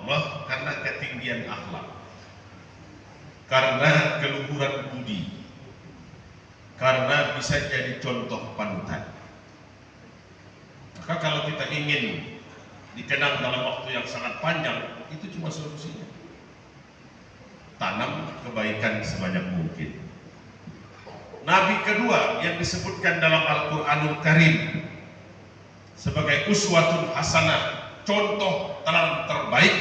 Allah karena ketinggian akhlak, karena keluhuran budi, karena bisa jadi contoh panutan. Maka kalau kita ingin dikenang dalam waktu yang sangat panjang, itu cuma solusinya: tanam kebaikan sebanyak mungkin. Nabi kedua yang disebutkan dalam Al-Quranul Karim sebagai uswatun hasanah, contoh teladan terbaik,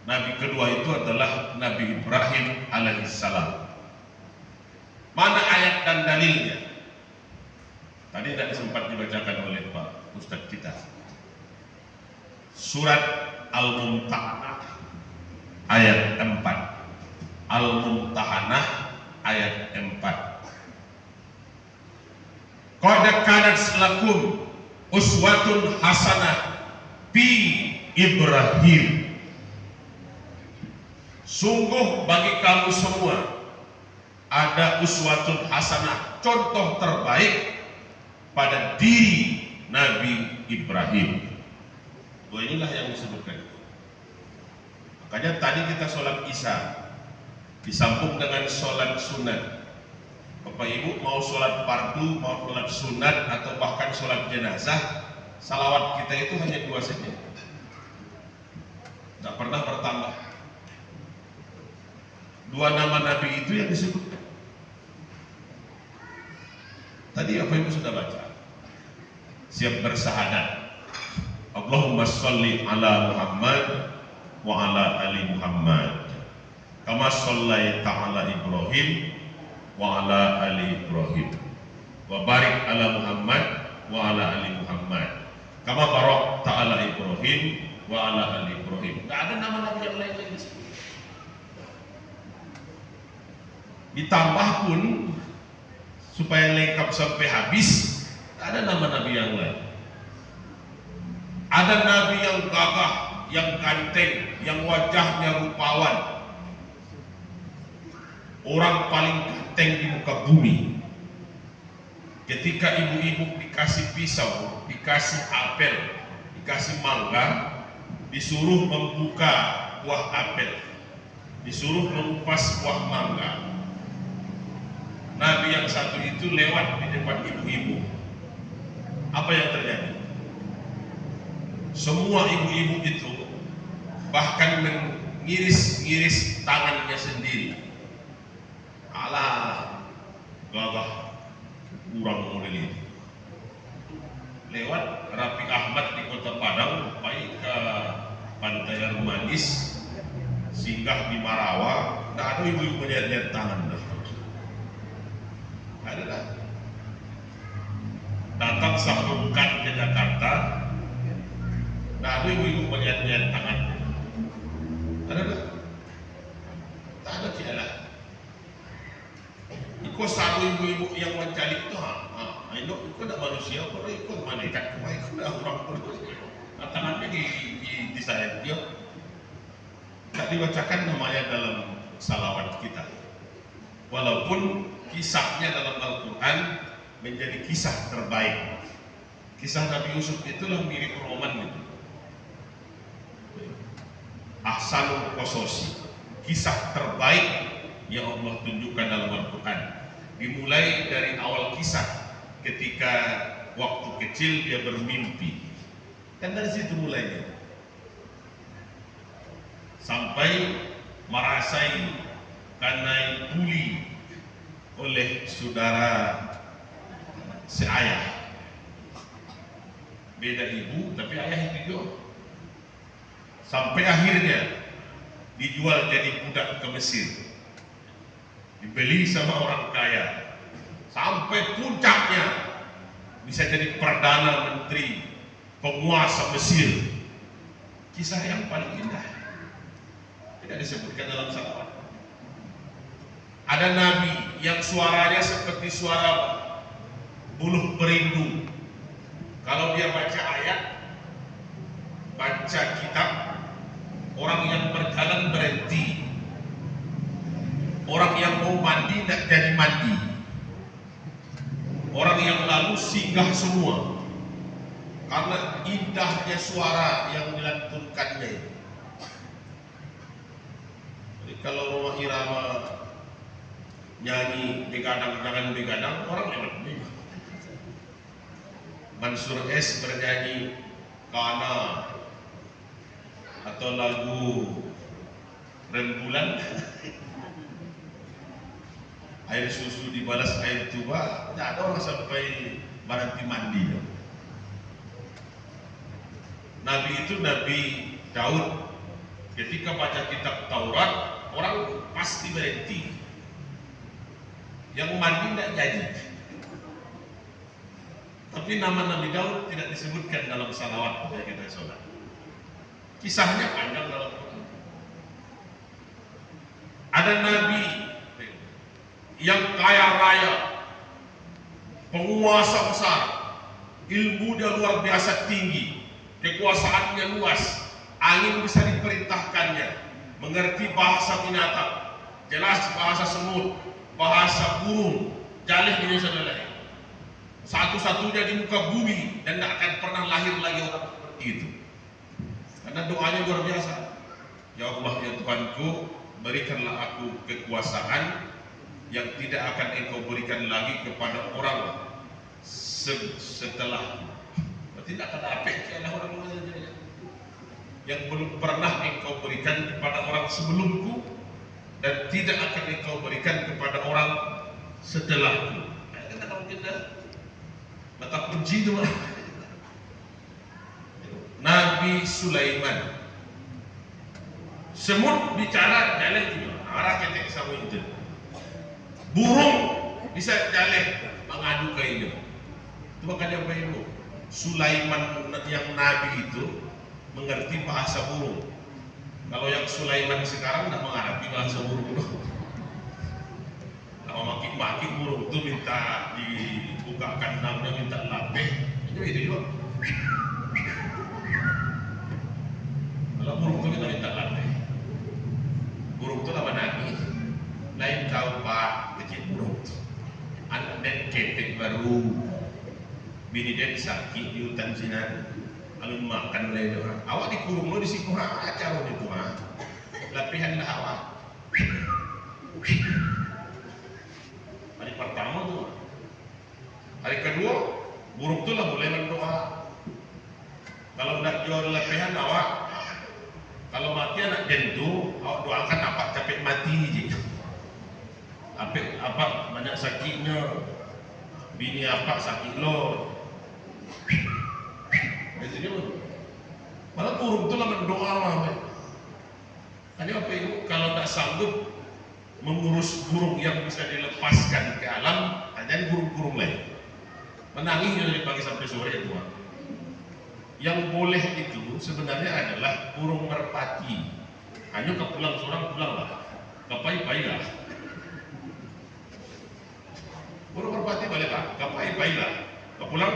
Nabi kedua itu adalah Nabi Ibrahim alaihissalam. Mana ayat dan dalilnya? Tadi tidak sempat dibacakan oleh Pak Ustadz kita. Surat Al-Mumtahanah ayat 4. Al-Mumtahanah ayat 4. Qad kanat lakum uswatun hasanah fi Ibrahim. Sungguh bagi kamu semua ada uswatun hasanah, contoh terbaik pada diri Nabi Ibrahim. Inilah yang disebutkan. Makanya tadi kita sholat Isya disambung dengan sholat sunat. Bapak Ibu mau sholat fardu, mau sholat sunat, atau bahkan sholat jenazah, salawat kita itu hanya 2 saja, tidak pernah bertambah. 2 nama Nabi itu yang disebutkan. Tadi apa Ibu sudah baca? Siap bersahadat, Allahumma sholli ala Muhammad wa ala ali Muhammad kama shollaita ala Ibrahim wa ala ali Ibrahim wa barik ala Muhammad wa ala ali Muhammad kama barakta ala Ibrahim wa ala ali Ibrahim. Tidak ada nama Nabi yang lain lagi. Ditambah pun supaya lengkap sampai habis, tidak ada nama Nabi yang lain. Ada Nabi yang gagah, yang ganteng, yang wajahnya rupawan, orang paling ganteng di muka bumi. Ketika ibu-ibu dikasih pisau, dikasih apel, dikasih mangga, disuruh membuka buah apel, disuruh mengupas buah mangga, Nabi yang satu itu lewat di depan ibu-ibu. Apa yang terjadi? Semua ibu-ibu itu bahkan mengiris-iris tangannya sendiri. Alah, gagah kurang model itu. Lewat Rapi Ahmad di Kota Padang, baik ke Pantai Air Manis, singgah di Marawa, tidak ada ibu-ibu lihat-lihat tangan. Ada dah. Datang sambungkan ke Jakarta, nah ada ibu-ibu melihat-lihat tangannya. Ada dah. Tak ada tiada. Ikut satu ibu-ibu yang mencari itu, itu tidak manusia, kalau ikut malaikat, ikut orang pun. Tangannya di sayap dia. Tak dibacakan namanya dalam salawat kita. Walaupun kisahnya dalam Al-Quran menjadi kisah terbaik. Kisah Nabi Yusuf itulah mirip roman itu. Ahsanul Qasosi, kisah terbaik yang Allah tunjukkan dalam Al-Quran. Dimulai dari awal kisah ketika waktu kecil dia bermimpi. Kan dari situ mulainya. Sampai merasai karena dibully oleh saudara seayah, beda ibu tapi ayah itu juga. Sampai akhirnya dijual jadi budak ke Mesir, dibeli sama orang kaya, sampai puncaknya bisa jadi perdana menteri, penguasa Mesir. Kisah yang paling indah tidak disebutkan dalam salawat. Ada nabi yang suaranya seperti suara buluh perindu. Kalau dia baca ayat, baca kitab, orang yang berjalan berhenti, orang yang mau mandi tidak jadi mandi, orang yang lalu singgah semua, karena indahnya suara yang dilantunkannya. kalau Roma Irama nyanyi begadang jangan begadang, orang lewat nih. Mansur S bernyanyi Kana atau lagu Rembulan, air susu dibalas air tuba, tidak ada orang sampai berhenti mandi. Nabi itu Nabi Daud, ketika baca kitab Taurat orang pasti berhenti, yang mandi tidak jadi. Tapi nama Nabi Daud tidak disebutkan dalam salawat ketika kita sholat. Kisahnya panjang dalam Quran. Ada Nabi yang kaya raya, penguasa besar, ilmunya luar biasa tinggi, kekuasaannya luas, angin bisa diperintahkannya, mengerti bahasa binatang, jelas bahasa semut, bahasa burung, jalih di saudara. Satu-satunya di muka bumi dan tidak akan pernah lahir lagi orang seperti itu. Karena doanya luar biasa. Ya Allah ya Tuhanku, berikanlah aku kekuasaan yang tidak akan Engkau berikan lagi kepada orang setelah. Tidak akan apa orang yang belum pernah Engkau berikan kepada orang sebelumku dan tidak akan Engkau berikan kepada orang setelahku. Kita tahu kita mata kunci itu Nabi Sulaiman, semut bicara jalan juga arah ketek sama itu, burung bisa jalan mengadu ke ini. Itu makanya apa itu Sulaiman yang Nabi itu mengerti bahasa burung. Kalau yang Sulaiman sekarang tidak mengerti bahasa burung. Kalau maki-maki burung itu minta dibuka kandangnya, minta lapeh, itu juga. Kalau burung itu kita minta lapeh. Burung itu lama nangis. Lain tahu pak kecil burung itu. Anak dan ketek baru. Bini dia sakit di hutan Sinan. Lalu makan lain orang. Awak dikurung lo di situ aja lo itu ha. Lapihan dah awak. Hari pertama tuh, hari kedua burung tuh lah mulai berdoa. Kalau nak jual lepehan awak, kalau mati anak jentu, awak doakan apa capek mati je. Apa banyak sakitnya, bini apa sakit lo. Jadi malah burung tuh lah berdoa lah. Tadi apa itu kalau tak sanggup mengurus burung yang bisa dilepaskan ke alam, jadi burung-burung lain menangis dari pagi sampai sore itu. Yang boleh itu sebenarnya adalah burung merpati. Hanya ke pulang seorang pulang lah, ke pai-pai lah. Burung merpati boleh lah, ke pai-pai lah, ke pulang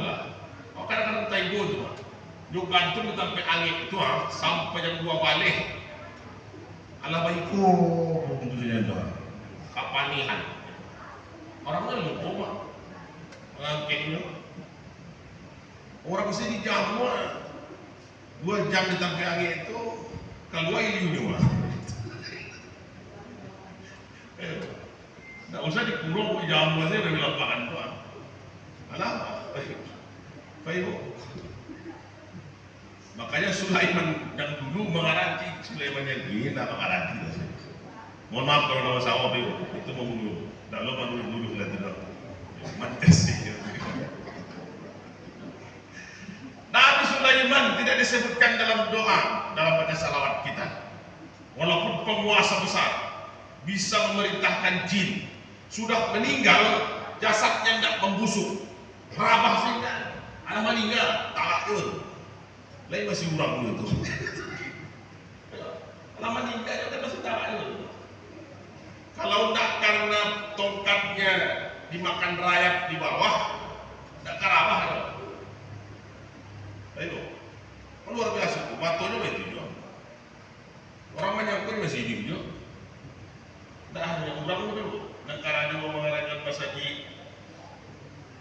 lah. Oh kadang-kadang taigo itu, juga gantung sampai angin itu sampai jam 2 balik. Alah baikku, begitu saja tu. Kapanihan. Orangnya lupa, mengangkitnya. Orang sini jam 2 jam di tanpa angin itu keluar ini juga. Tak usah dikurung jam 2 saja dari lapangan tu. Alah, baik. Makanya Sulaiman yang dulu mengaranti, Sulaiman yang ini tak mengaranti. Mohon maaf kalau nama sama itu membunuh. Tak lupa dulu lah tidak. Mantes sih. Nabi Sulaiman tidak disebutkan dalam doa dalam baca salawat kita. Walaupun penguasa besar bisa memerintahkan jin, sudah meninggal jasadnya tidak membusuk, rabah sehingga ada meninggal tak akut. Lain masih urang dulu tuh. Lama nikahnya kan masih tahu. Kalau tidak karena tongkatnya dimakan rayap di bawah, tidak karabah kan? Itu luar biasa tuh, matonya itu juga. Orang banyak pun masih hidup juga. Tidak hanya urang dulu. Negara juga mengadakan masa di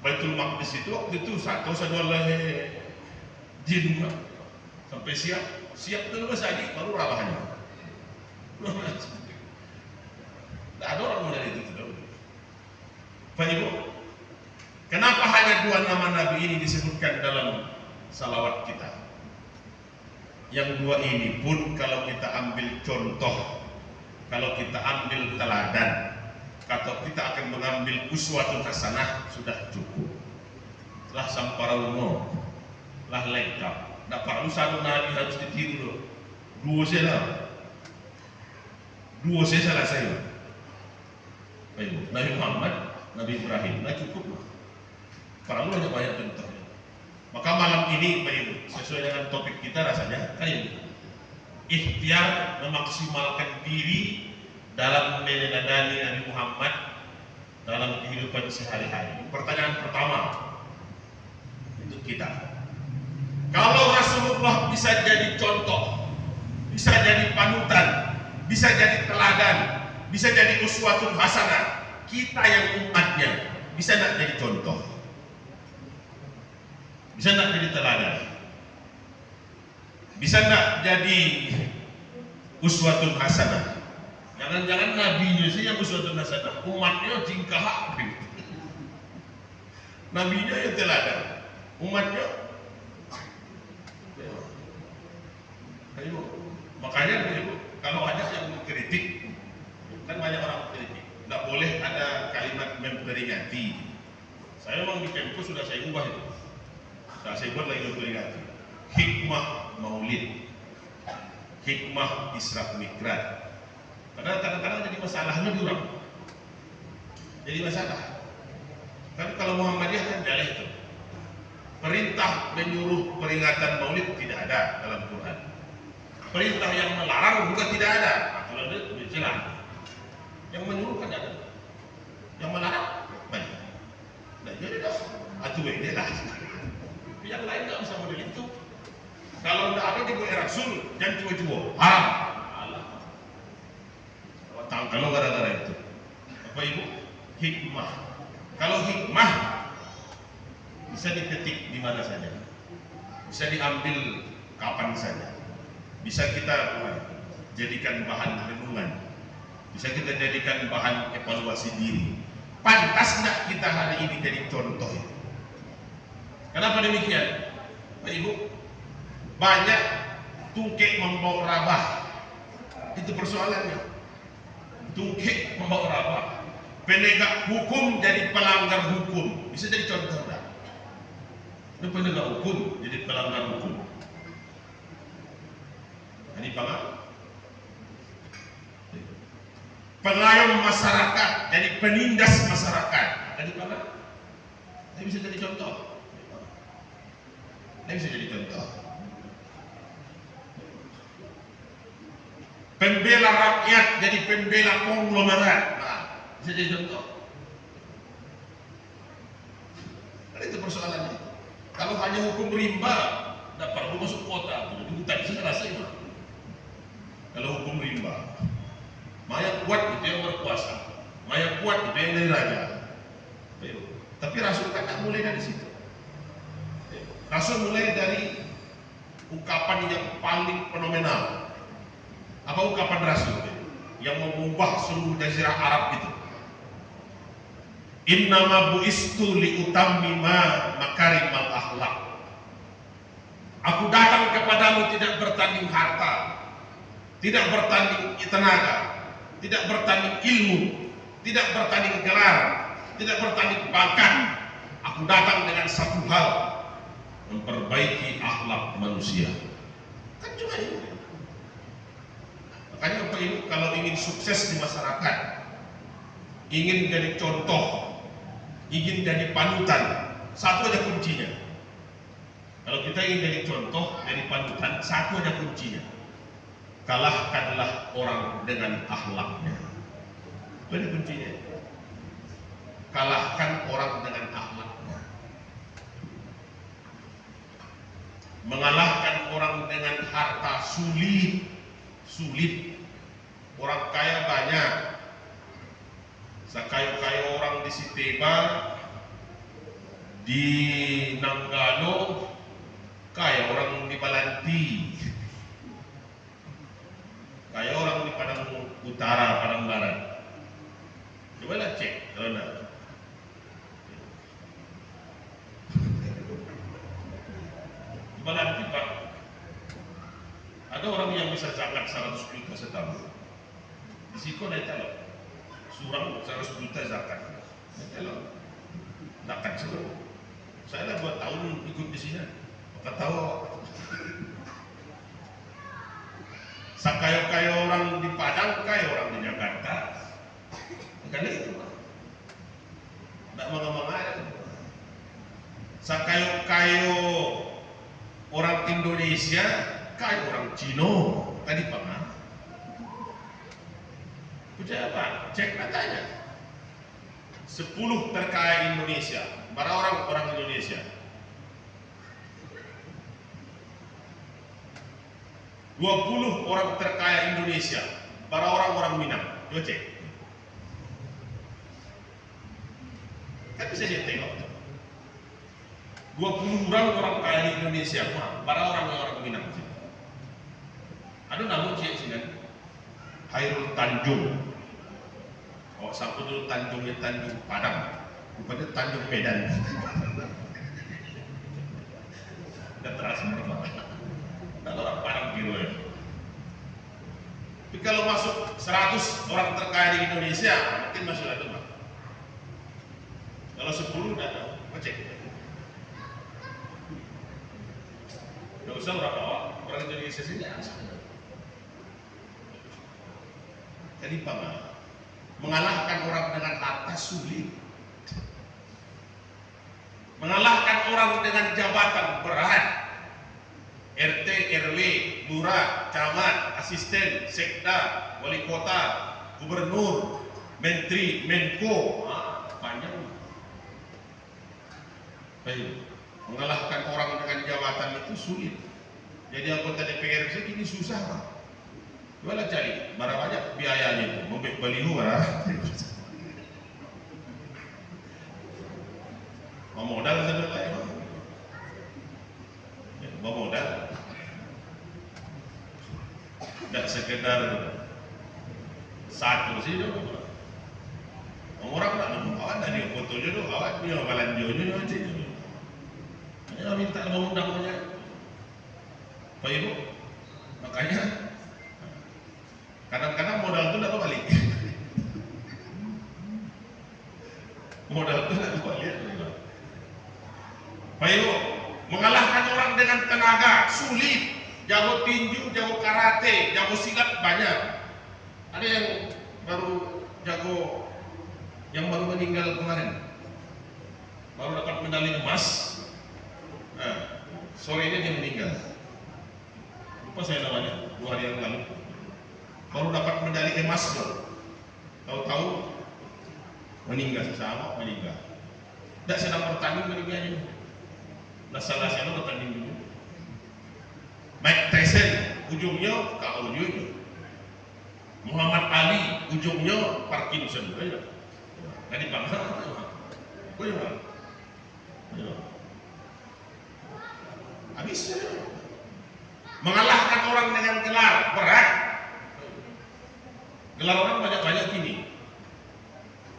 Baitul Maqdis itu waktu itu satu lagi jin sampai siap dulu saja baru rabahnya. Tidak ada orang model itu. Pak Ibu, kenapa hanya 2 nama Nabi ini disebutkan dalam salawat kita? Yang 2 ini pun kalau kita ambil contoh, kalau kita ambil teladan, atau kita akan mengambil uswatun hasanah, sudah cukup. Lah sampara umum, lah lengkap. Tidak perlu satu Nabi harus ditiru. 2 saja, 2 saja salah saya. Nabi Muhammad, Nabi Ibrahim, nah cukup. Perlu banyak contohnya. Maka malam ini Pak Ibu, sesuai dengan topik kita rasanya kayak ikhtiar memaksimalkan diri dalam meneladani Nabi Muhammad dalam kehidupan sehari-hari. Pertanyaan pertama untuk kita, kalau Rasulullah bisa jadi contoh, bisa jadi panutan, bisa jadi teladan, bisa jadi uswatun hasanah, kita yang umatnya bisa tidak jadi contoh? Bisa tidak jadi teladan? Bisa tidak jadi uswatun hasanah? Jangan-jangan nabinya sih yang uswatun hasanah, umatnya jingkah. Nabinya yang teladan, umatnya. Ayo, makanya Ibu, kalau ada yang mengkritik, kan banyak orang mengkritik, tidak boleh ada kalimat memperingati. Saya memang di Tempo sudah saya ubah itu. Saya buat lagi memperingati. Hikmah Maulid, hikmah Isra Mi'raj. Karena kadang-kadang jadi masalahnya di orang. Jadi masalah. Kan kalau Muhammadiyah kan dalih itu. Perintah menyuruh peringatan Maulid tidak ada dalam Quran. Perintah yang melarang juga tidak ada. Kalau ada jelas. Yang menyuruh kan ada. Yang melarang banyak. Nah jadi dah atuh ini lah. Yang lain nggak bisa model itu. Kalau tidak ada di Rasul, jangan cuma-cuma haram. Kalau gara-gara itu, Bapak Ibu, hikmah. Kalau hikmah bisa dipetik di mana saja, bisa diambil kapan saja, bisa kita jadikan bahan renungan, bisa kita jadikan bahan evaluasi diri. Pantas nggak kita hari ini jadi contoh? Kenapa demikian, Pak Ibu? Banyak tungkek membawa rabah, itu persoalannya. Tungkek membawa rabah, penegak hukum jadi pelanggar hukum, bisa jadi contoh tak? Ini penegak hukum jadi pelanggar hukum. Ini pengayom masyarakat jadi penindas masyarakat. Jadi ini bisa jadi contoh. Ini bisa jadi contoh. Pembela rakyat jadi pembela konglomerat, nah, bisa jadi contoh. Kan itu persoalannya. Kalau hanya hukum rimba, tidak perlu masuk kota, di hutan bisa selesai. Kalau hukum rimba, maya kuat itu yang berkuasa, maya kuat itu yang dari raja. Tapi Rasul kan tak mulai dari situ. Rasul mulai dari ungkapan yang paling fenomenal. Apa ungkapan Rasul yang mengubah seluruh jazirah Arab itu? Innama bu'istu liutammima makarimal akhlak. Aku datang kepadamu tidak bertanding harta, tidak bertanding tenaga, tidak bertanding ilmu, tidak bertanding gelar, tidak bertanding pangkat. Aku datang dengan satu hal, memperbaiki akhlak manusia. Kan cuma itu. Makanya Bapak Ibu kalau ingin sukses di masyarakat, ingin jadi contoh, ingin jadi panutan, satu aja kuncinya. Kalau kita ingin jadi contoh, jadi panutan, satu aja kuncinya. Kalahkanlah orang dengan akhlaknya. Itu kuncinya. Kalahkan orang dengan akhlaknya. Mengalahkan orang dengan harta sulit. Orang kaya banyak. Sekaya-kaya orang di Siteba, di Nanggalo, kaya orang di Balanti, kaya orang di Padang Ada orang yang bisa zakat 100 juta setahun. Di situ naik calon. Surang 100 juta zakat. Naik calon. Zakat semua. Saya dah 2 tahun ikut di sini. Maka tahu. Sakayo-kayo orang di Padang, kayo orang di Jakarta. Karena itu. Tidak mengamang-amang. Sakayo-kayo orang Indonesia, kayo orang Cino. Tadi pernah. Percaya apa? Cek datanya. 10 terkaya Indonesia. Para orang Indonesia. 20 orang terkaya Indonesia. Para orang Minang. Coba cek. Kan bisa dia tengok. 20 orang kaya di Indonesia. Para orang Minang. Ada namun cek sini. Hairul Tanjung. Oh, sampai dulu Tanjungnya Tanjung Padang. Rupanya Tanjung Medan. Tidak terasa berapa. Kalau orang Padang gitu ya. Tapi kalau masuk 100 orang terkaya di Indonesia, mungkin masuk ada Pak. Kalau 10 udah tahu, cek. Tidak usah berapa orang Indonesia sini asal. Jadi Pak, mengalahkan orang dengan harta sulit. Mengalahkan orang dengan jabatan berat. RT, RW, lurah, camat, asisten, sekda, wali kota, gubernur, menteri, menko, panjang. Baik, mengalahkan orang dengan jabatan itu sulit. Jadi anggota DPR ini susah, Pak. Coba cari, berapa banyak biayanya itu, membeli baliho, mau modal sebenarnya, mau modal. Tidak sekedar satu sih dulu. Orang tak nemu awak dari foto dulu, awak dia balan dia dulu aja. Hanya minta undang-undangnya, Pak Ibu. Makanya kadang-kadang modal itu tidak balik. Modal itu tidak balik. Pak Ibu, mengalahkan orang dengan tenaga sulit. Jago tinju, jago karate, jago silat banyak. Ada yang baru jago, yang baru meninggal kemarin, baru dapat medali emas. Nah, sore ini dia meninggal. Lupa saya namanya, 2 hari yang lalu. Baru dapat medali emas loh. Tahu-tahu meninggal, sesama meninggal. Tidak sedang bertanding meninggalnya. Nah, salah saya bertanding dulu. Mike Tyson ujungnya KO juga. Muhammad Ali ujungnya Parkinson. Tadi bangsa. Habis. Mengalahkan orang dengan gelar berat. Gelar orang banyak-banyak ini.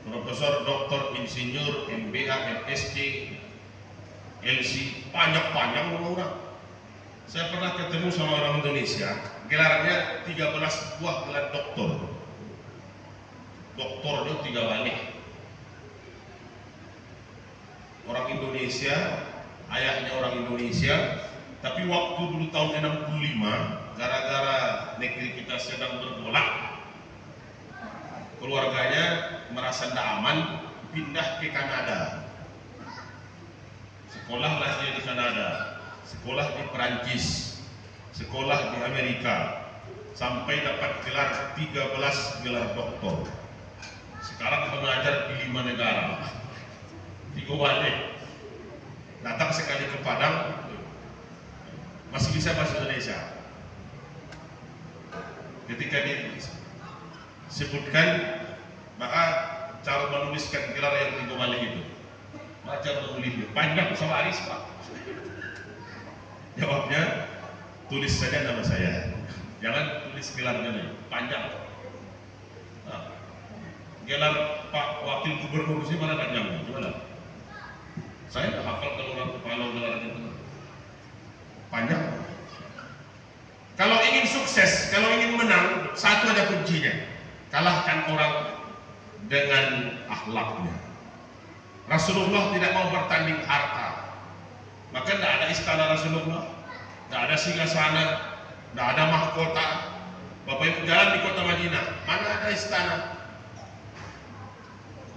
Profesor, Doktor, Insinyur, MBA, MSc, LC, panjang-panjang orang. Saya pernah ketemu sama orang Indonesia, gelarnya 13 buah gelar doktor. Doktornya 3 balik. Orang Indonesia, ayahnya orang Indonesia, tapi waktu dulu tahun 65, gara-gara negeri kita sedang bergolak, keluarganya merasa tidak aman, pindah ke Kanada. Sekolahlah dia di Kanada. Sekolah di Perancis, sekolah di Amerika, sampai dapat gelar 13 gelar doktor. Sekarang mengajar di 5 negara. 3 balik. Datang sekali ke Padang, masih bisa bahasa Indonesia. Ketika disebutkan, maka cara menuliskan gelar yang 3 balik itu, baca menulisnya panjang sama Aris Pak. Jawabnya, tulis saja nama saya, jangan tulis gelarnya nih, panjang. Nah, gelar Pak Wakil Gubernur sih mana panjangnya, gimana? Saya nggak hafal kalau orang kepala gelarnya itu panjang. Kalau ingin sukses saja kuncinya. Kalahkan orang dengan akhlaknya. Rasulullah tidak mau bertanding harta, maka tidak ada istana Rasulullah, tidak ada singgasana, tidak ada mahkota. Bapak Ibu jalan di kota Madinah, mana ada istana?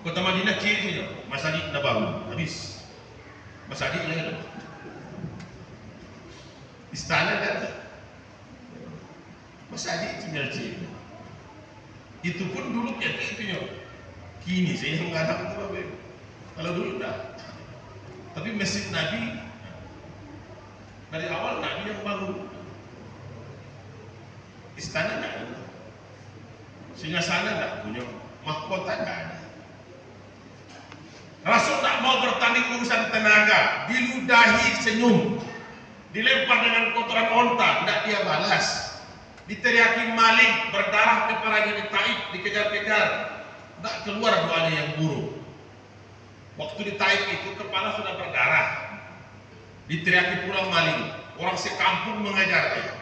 Kota Madinah kiri Masjid Nabawi, habis. Masjid lain. Istana dan Masjid tinggal kiri. Itu pun dulu ya itu ya. Kini saya nggak ada itu Bapak Ibu. Kalau dulu enggak. Tapi Masjid Nabi dari awal Nabi yang bangun. Istana enggak ada. Singgasana enggak punya, mahkota enggak ada. Rasul tak mau bertanding urusan tenaga, diludahi senyum, dilempar dengan kotoran onta, tidak dia balas, diteriaki maling, berdarah kepalanya di Taif, dikejar-kejar, tidak keluar doanya yang buruk. Waktu di Taif itu kepala sudah berdarah, diteriaki pula maling, orang sekampung mengajarnya.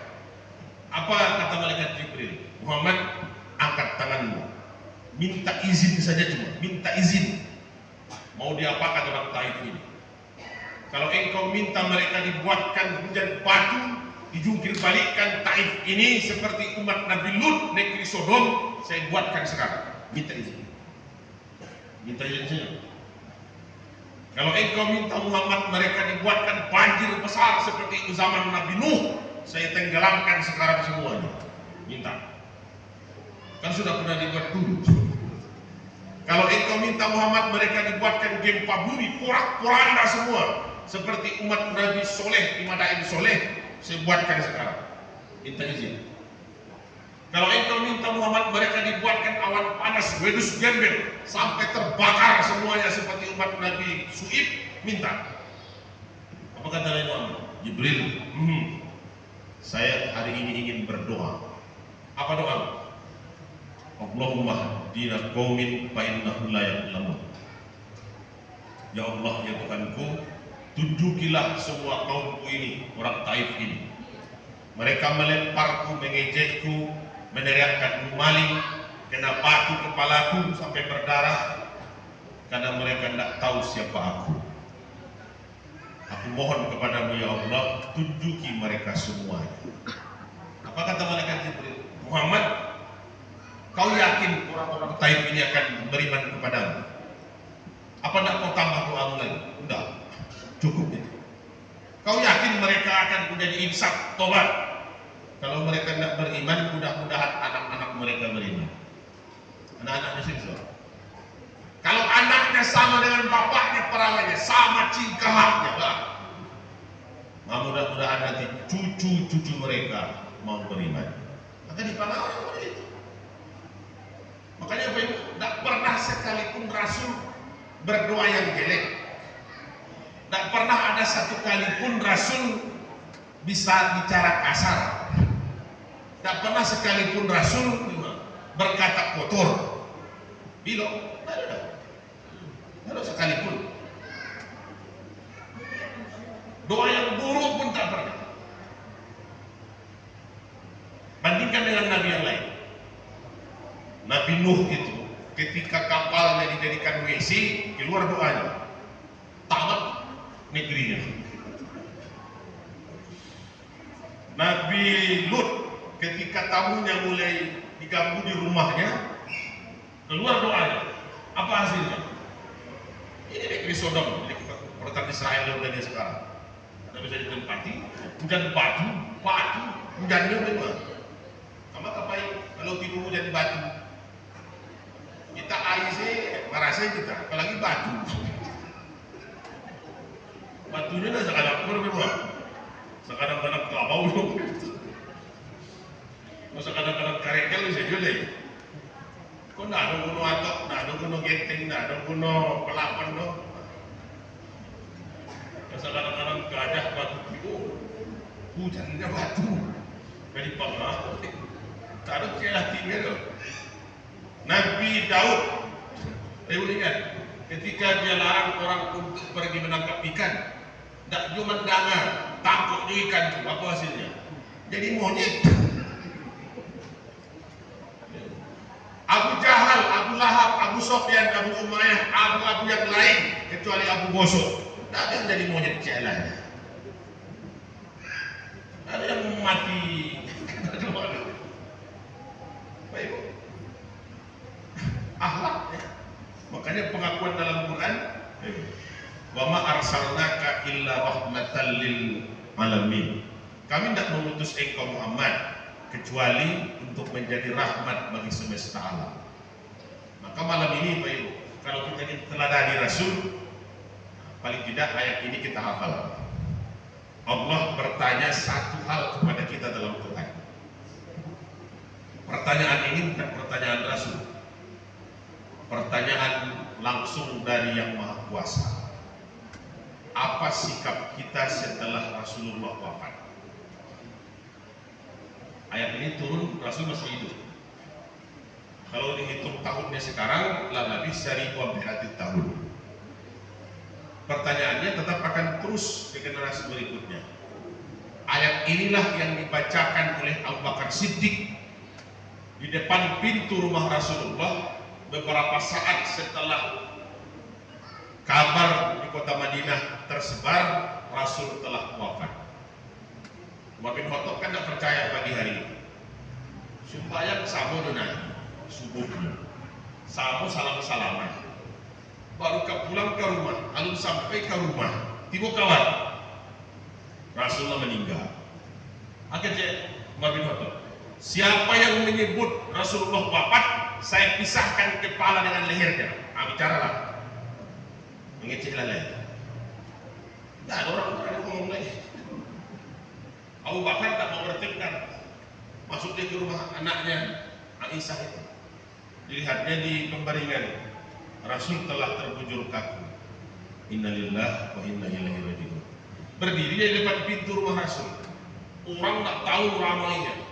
Apa kata malaikat Jibril? Muhammad, angkat tanganmu, minta izin saja, cuma minta izin. Mau diapakan orang Taif ini? Kalau engkau minta mereka dibuatkan hujan batu, dijungkir balikkan Taif ini seperti umat Nabi Lut negeri Sodom, saya buatkan sekarang. Minta izin. Minta izin saja. Kalau engkau minta Muhammad mereka dibuatkan banjir besar seperti zaman Nabi Nuh, saya tenggelamkan sekarang semuanya. Minta. Kan sudah pernah dibuat dulu. Kalau engkau minta Muhammad mereka dibuatkan gempa bumi, porak-poranda semua seperti umat Nabi Soleh di Madain Soleh, saya buatkan sekarang. Minta izin. Kalau engkau minta Muhammad mereka dibuatkan awan panas wedus gembel sampai terbakar semuanya seperti umat Nabi Su'ib, minta. Apa kata Nabi Muhammad? Jibril, saya hari ini ingin berdoa. Apa doa? Allahumma hdina qaumin fa innahum la ya'lamun. Ya Allah, ya Tuhanku, tunjukilah semua kaumku ini, orang Taif ini. Mereka melemparku, mengejekku, meneriakkan maling, kena batu kepalaku sampai berdarah karena mereka tidak tahu siapa aku. Aku mohon kepadamu ya Allah, tunjuki mereka semuanya. Apa kata malaikat Jibril? Muhammad, kau yakin orang-orang Taif ini akan beriman kepadamu? Apa tidak kau tambah doamu lagi? Tidak, cukup itu. Kau yakin mereka akan menjadi insaf, tobat? Kalau mereka tidak beriman, mudah-mudahan anak-anak mereka beriman. Anak-anaknya siswa. Kalau anaknya sama dengan bapaknya perangannya, sama cingkahannya, nah, mudah-mudahan nanti cucu-cucu mereka mau beriman. Maka dipanggil orang itu. Makanya tidak pernah sekalipun Rasul berdoa yang jelek. Tidak pernah ada satu kali pun Rasul bisa bicara kasar. Tidak pernah sekalipun Rasul berkata kotor. Bila tidak ada. Tidak ada sekalipun. Doa yang buruk pun tak pernah. Bandingkan dengan Nabi yang lain. Nabi Nuh itu ketika kapalnya dijadikan WC, keluar doanya, tamat negerinya. Nabi Lut ketika tamunya mulai diganggu di rumahnya, keluar doanya. Apa hasilnya? Ini negeri Sodom, pertama Israel dan sekarang. Tidak bisa ditempati, hujan batu, hujannya memang. Sama kapai kalau tidur hujan batu. Kita air sih, merasa kita, apalagi batu. Batunya dah sekadang memang. Sekadang-kadang kabau loh. Sekadang-kadang karekel bisa juga. Kok tidak ada gunung atok, tidak ada gunung genteng, tidak ada gunung pelapan loh. Sekadang-kadang gajah batu, hujannya batu. Jadi pernah, tak ada celah tinggal loh. Nabi Daud, ingat, ketika dia larang orang untuk pergi menangkap ikan, tak cuma danga, tangkap ikan, apa hasilnya? Jadi monyet. Sofyan, Abu Umayyah, abu-abu yang lain kecuali Abu Bosok. Tidak ada yang jadi monyet jalannya. Ada yang mati. Baik. Akhlaknya. Makanya pengakuan dalam Quran, wa ma arsalnaka illa rahmatan lil alamin. Kami tidak mengutus engkau Muhammad kecuali untuk menjadi rahmat bagi semesta alam. Maka malam ini Pak Ibu, kalau kita ingin teladani Rasul, paling tidak ayat ini kita hafal. Allah bertanya satu hal kepada kita dalam Quran. Pertanyaan ini bukan pertanyaan Rasul, pertanyaan langsung dari Yang Maha Kuasa. Apa sikap kita setelah Rasulullah wafat? Ayat ini turun Rasul masih hidup. Kalau dihitung tahunnya sekarang, lebih dari 200 tahun. Pertanyaannya tetap akan terus ke generasi berikutnya. Ayat inilah yang dibacakan oleh Abu Bakar Siddiq di depan pintu rumah Rasulullah beberapa saat setelah kabar di kota Madinah tersebar Rasul telah wafat. Umar bin Khattab kan tidak percaya pagi hari ini. Sembahyang sama dengan subuhnya, sama salam-salaman. Baru pulang ke rumah, alun sampai ke rumah, tiba kawan Rasulullah meninggal. Akhirnya Umar bin Khattab, siapa yang menyebut Rasulullah wafat, saya pisahkan kepala dengan lehernya. Bicaralah, mengecek lalai. Tidak ada orang ngomong lagi. Abu Bakar tak mau bertengkar, masuk dia ke rumah anaknya Aisyah itu. Dilihatnya di pembaringan, Rasul telah terbujur kaku. Innalillahi wa inna ilaihi raji'un. Berdiri di depan pintu rumah Rasul. Orang tak tahu ramainya.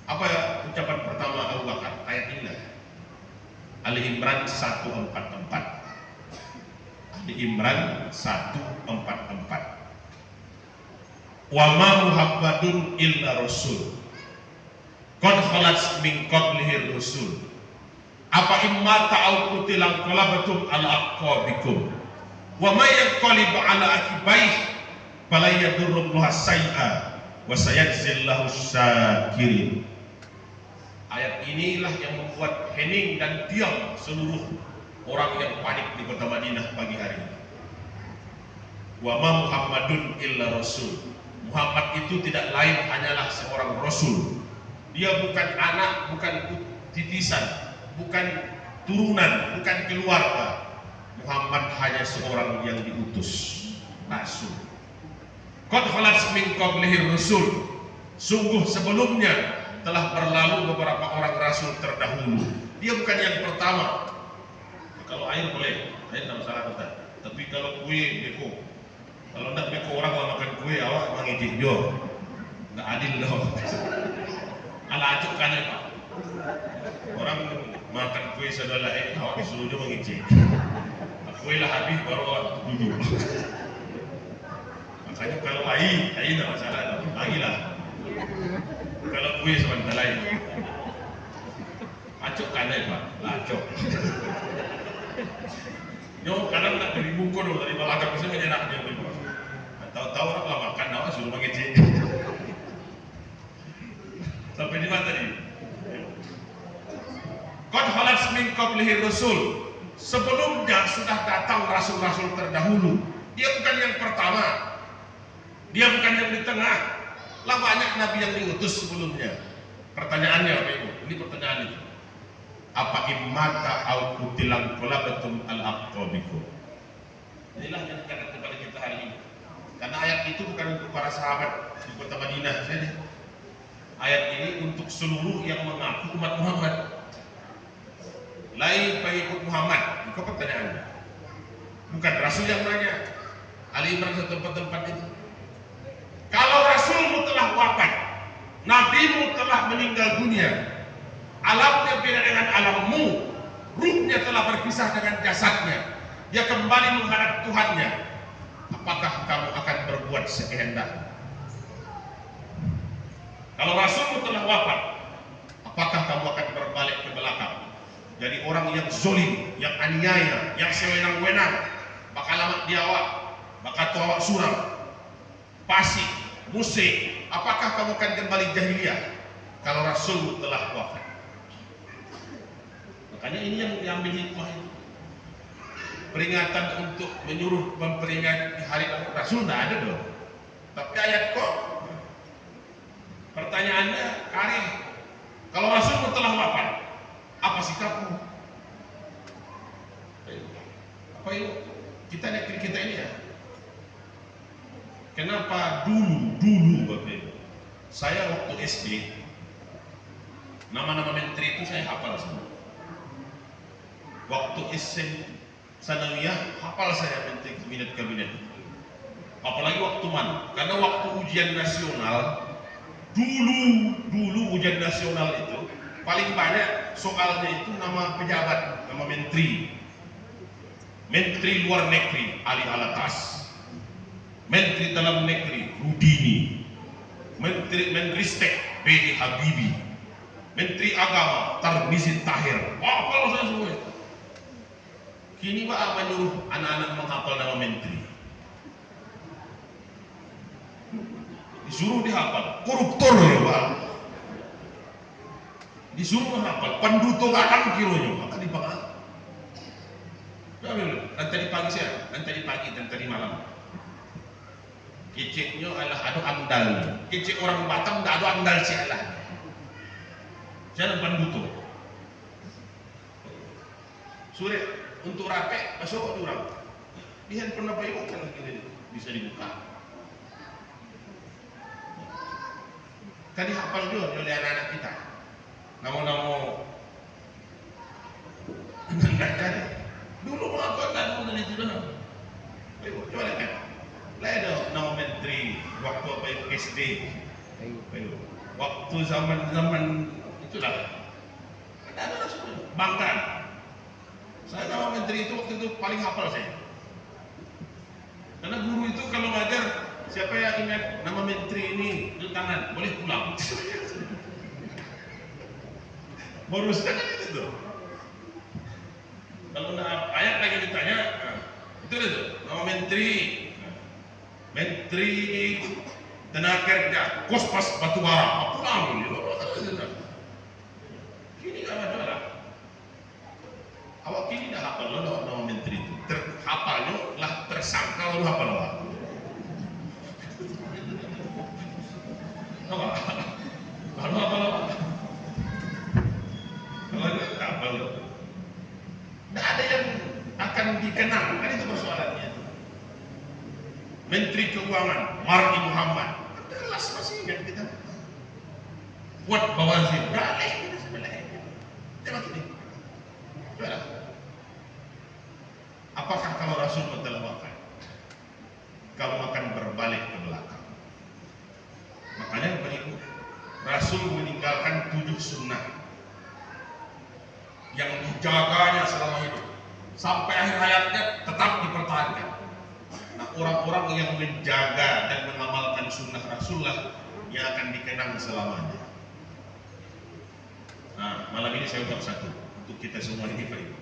Apa ya ucapan pertama Abu Bakar? Ayat ini. Ali Imran 144. Ali Imran 144. Wa ma Muhammadun illa rasul qad khalat min qablihi rusul apa imma ta'au qutilan qalabatum ala aqabikum wa may yanqalib ala aqibaih fala yadurrullaha syai'a wa sayajzillahu syakirin. Ayat inilah yang membuat hening dan diam seluruh orang yang panik di kota Madinah pagi hari ini. Wa ma Muhammadun illa rasul. Muhammad itu tidak lain hanyalah seorang Rasul. Dia bukan anak, bukan titisan, bukan turunan, bukan keluarga. Muhammad hanya seorang yang diutus, Rasul. Qad khalat min qablihi rusul. Sungguh sebelumnya telah berlalu beberapa orang Rasul terdahulu. Dia bukan yang pertama. Kalau air boleh, air tidak masalah kita. Tapi kalau kue beko, kalau tidak beko orang mau makan kue, awak mengicip jo, nggak adil loh. Ala acuk kan ya Pak. Orang makan kue saudara awak disuruh jo mengicip. Kue lah habis baru awak duduk. Makanya kalau air tidak masalah, bagilah. Kalau kue sebentar lain, acuk kan ya Pak, acuk. Yo kadang tak dari buku dulu dari belakang bisa menyerak dia berdua. Tahu-tahu orang lah makan, awak suruh mengecek. Sampai di mana tadi? Qad khalat min qablihi rusul. Sebelumnya sudah datang rasul-rasul terdahulu. Dia bukan yang pertama. Dia bukan yang di tengah. Lah banyak nabi yang diutus sebelumnya. Pertanyaannya Bapak Ibu, ini pertanyaan itu. Apa immata au kutilang qalabatum al-aqabikum. Inilah yang dikatakan kepada kita hari ini. Karena ayat itu bukan untuk para sahabat di kota Madinah saja. Ayat ini untuk seluruh yang mengaku umat Muhammad. Lain pengikut Muhammad. Itu pertanyaannya. Bukan Rasul yang nanya. Ali Imran tempat-tempat itu. Kalau Rasulmu telah wafat, Nabimu telah meninggal dunia, alamnya beda dengan alammu, ruhnya telah berpisah dengan jasadnya, dia kembali menghadap Tuhannya. Apakah kamu akan berbuat sekehendak? Kalau Rasulmu telah wafat, apakah kamu akan berbalik ke belakang? Jadi orang yang zolim, yang aniaya, yang sewenang-wenang, bakal lamat diawak, bakal tuawak suram, pasik, musik. Apakah kamu akan kembali jahiliyah kalau Rasul telah wafat? Makanya ini yang diambil hikmah itu. Peringatan untuk menyuruh memperingati hari Rasul tidak ada dong. Tapi ayat kok pertanyaannya Karim, kalau Rasul telah wafat, apa sikapmu? Apa itu? Kita negeri kita ini ya. Kenapa dulu Bapak Ibu, saya waktu SD nama-nama menteri itu saya hafal semua. Waktu SMP Sanawiyah hafal saya menteri kabinet. Apalagi waktu karena waktu ujian nasional dulu ujian nasional itu paling banyak soalnya itu nama pejabat, nama menteri luar negeri Ali Alatas, menteri dalam negeri Rudini, Menristek B.J. Habibie, menteri agama Tarmizi Tahir. Wah, kalau saya semua itu. Kini Pak menyuruh anak-anak menghafal nama menteri. Disuruh dihafal, koruptor ya Pak. Disuruh menghafal, penduto kadang kilonya, maka dipanggil. Nanti pagi saya, nanti pagi dan tadi malam. Keceknya adalah adu amdal. Kecek orang Batam tidak adu amdal sih lah. Saya penduto. Sore untuk rapi, masuk orang. Di handphone apa ibu kan lagi bisa dibuka. Kan dihafal juga oleh anak-anak kita. Nama-nama enggak jadi. Dulu apa kan dari itu dah. Ayo, coba lihat. Lihat dong nama menteri waktu apa itu SD. Ayo, waktu zaman itulah. Ada semua. Bangkan. Saya nama menteri itu waktu itu paling hafal saya. Karena guru itu kalau ngajar, siapa yang ingat nama menteri ini di tangan, boleh pulang. Baru sedangkan itu tuh. Kalau ayat lagi ditanya, itu nama menteri tenaga kerja, Kospas Batubara, pulang dulu. Kini nggak ada lah. Awak kini dah hafal lo nama menteri itu. Hafalnya lah tersangka lo hafal lo. Apa? Kalau hafal lo? Kalau nggak hafal lo. Tidak ada yang akan dikenang, kan itu persoalannya. Menteri Keuangan Mardi Muhammad, jelas masih ingat kita. Buat Bawazir, beralih kita sebenarnya. Coba gini, coba. Apakah kalau Rasul telah wafat, kamu akan berbalik ke belakang? Makanya Bapak Rasul meninggalkan 7 sunnah yang dijaganya selama hidup sampai akhir hayatnya tetap dipertahankan. Nah, orang-orang yang menjaga dan mengamalkan sunnah Rasulullah yang akan dikenang selamanya. Nah, malam ini saya ucap satu untuk kita semua ini Pak Ibu.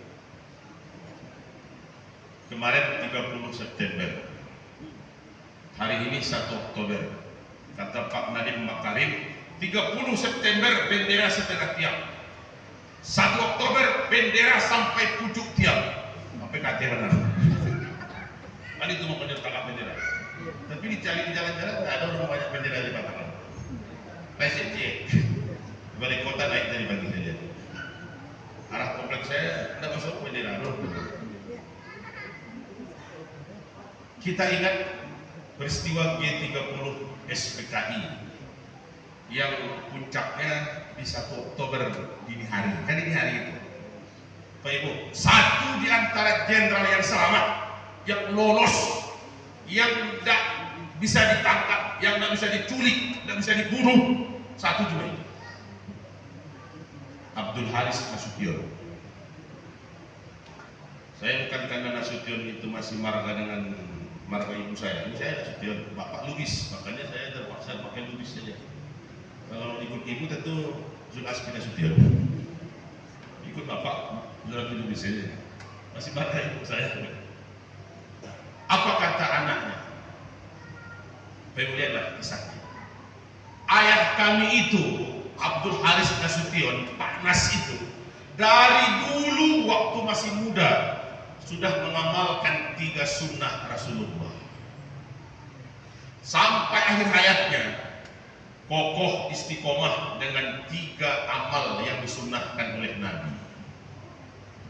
Kemarin 30 September, hari ini 1 Oktober. Kata Pak Nadiem Makarim, 30 September bendera setengah tiang. 1 Oktober bendera sampai pucuk tiang. Apa kata benar? Kan itu mau tangkap bendera. Tapi dicari di jalan-jalan nggak ada orang banyak bendera di Batam. Pasien balik kota naik dari pagi saja. Arah kompleks saya tidak masuk bendera. Kita ingat peristiwa G30 SPKI yang puncaknya di 1 Oktober dini hari. Kan dini hari itu Pak Ibu, satu di antara jenderal yang selamat, yang lolos, yang tidak bisa ditangkap, yang tidak bisa diculik, tidak bisa dibunuh, satu cuma itu, Abdul Haris Nasution. Saya bukan karena Nasution itu masih marga dengan marga ibu saya. Ini saya Nasution, Bapak Lubis, makanya saya terpaksa pakai Lubis saja. Kalau ikut ibu tentu Zul Asmi Nasution, ikut Bapak surat itu di sini. Masih baca ibu saya. Apa kata anaknya? Lihatlah kisahnya. Ayah kami itu, Abdul Haris Nasution, Pak Nas itu, dari dulu waktu masih muda sudah mengamalkan 3 sunnah Rasulullah. Sampai akhir hayatnya kokoh istiqomah dengan 3 amal yang disunnahkan oleh Nabi.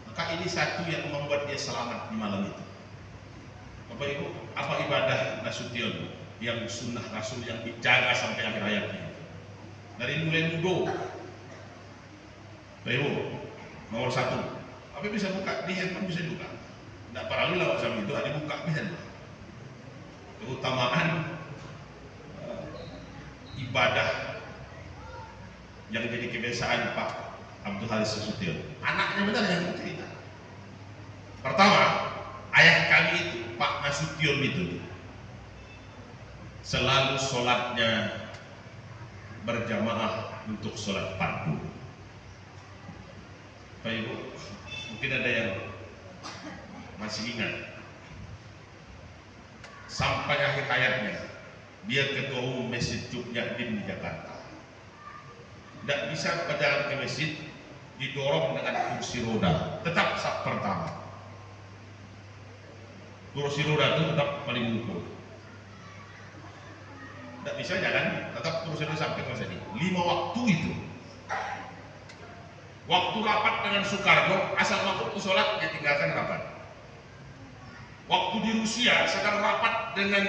Maka ini satu yang membuat dia selamat di malam itu. Bapak Ibu, apa ibadah Nasution yang sunnah Rasul yang dijaga sampai akhir hayatnya? Dari mulai mudo. Bapak Ibu, nomor 1. Apa bisa buka di handphone, bisa buka. Tidak perlu lewat sama itu, ada buka di handphone. Keutamaan ibadah yang jadi kebiasaan Pak Abdul Haris Nasution. Anaknya benar yang cerita. Pertama, ayah kami itu, Pak Nasution itu, selalu sholatnya berjamaah untuk sholat fardu. Pak Ibu, mungkin ada yang masih ingat, sampai akhir hayatnya dia ketua umum Masjid Jogjakarta di Jakarta. Tidak bisa berjalan ke masjid, didorong dengan kursi roda, tetap saf pertama. Kursi roda itu tetap paling mukul. Tidak bisa jalan, tetap kursi roda sampai ke masjid. 5 waktu itu. Waktu rapat dengan Soekarno, asal masuk ke sholat, dia tinggalkan rapat. Waktu di Rusia, sedang rapat dengan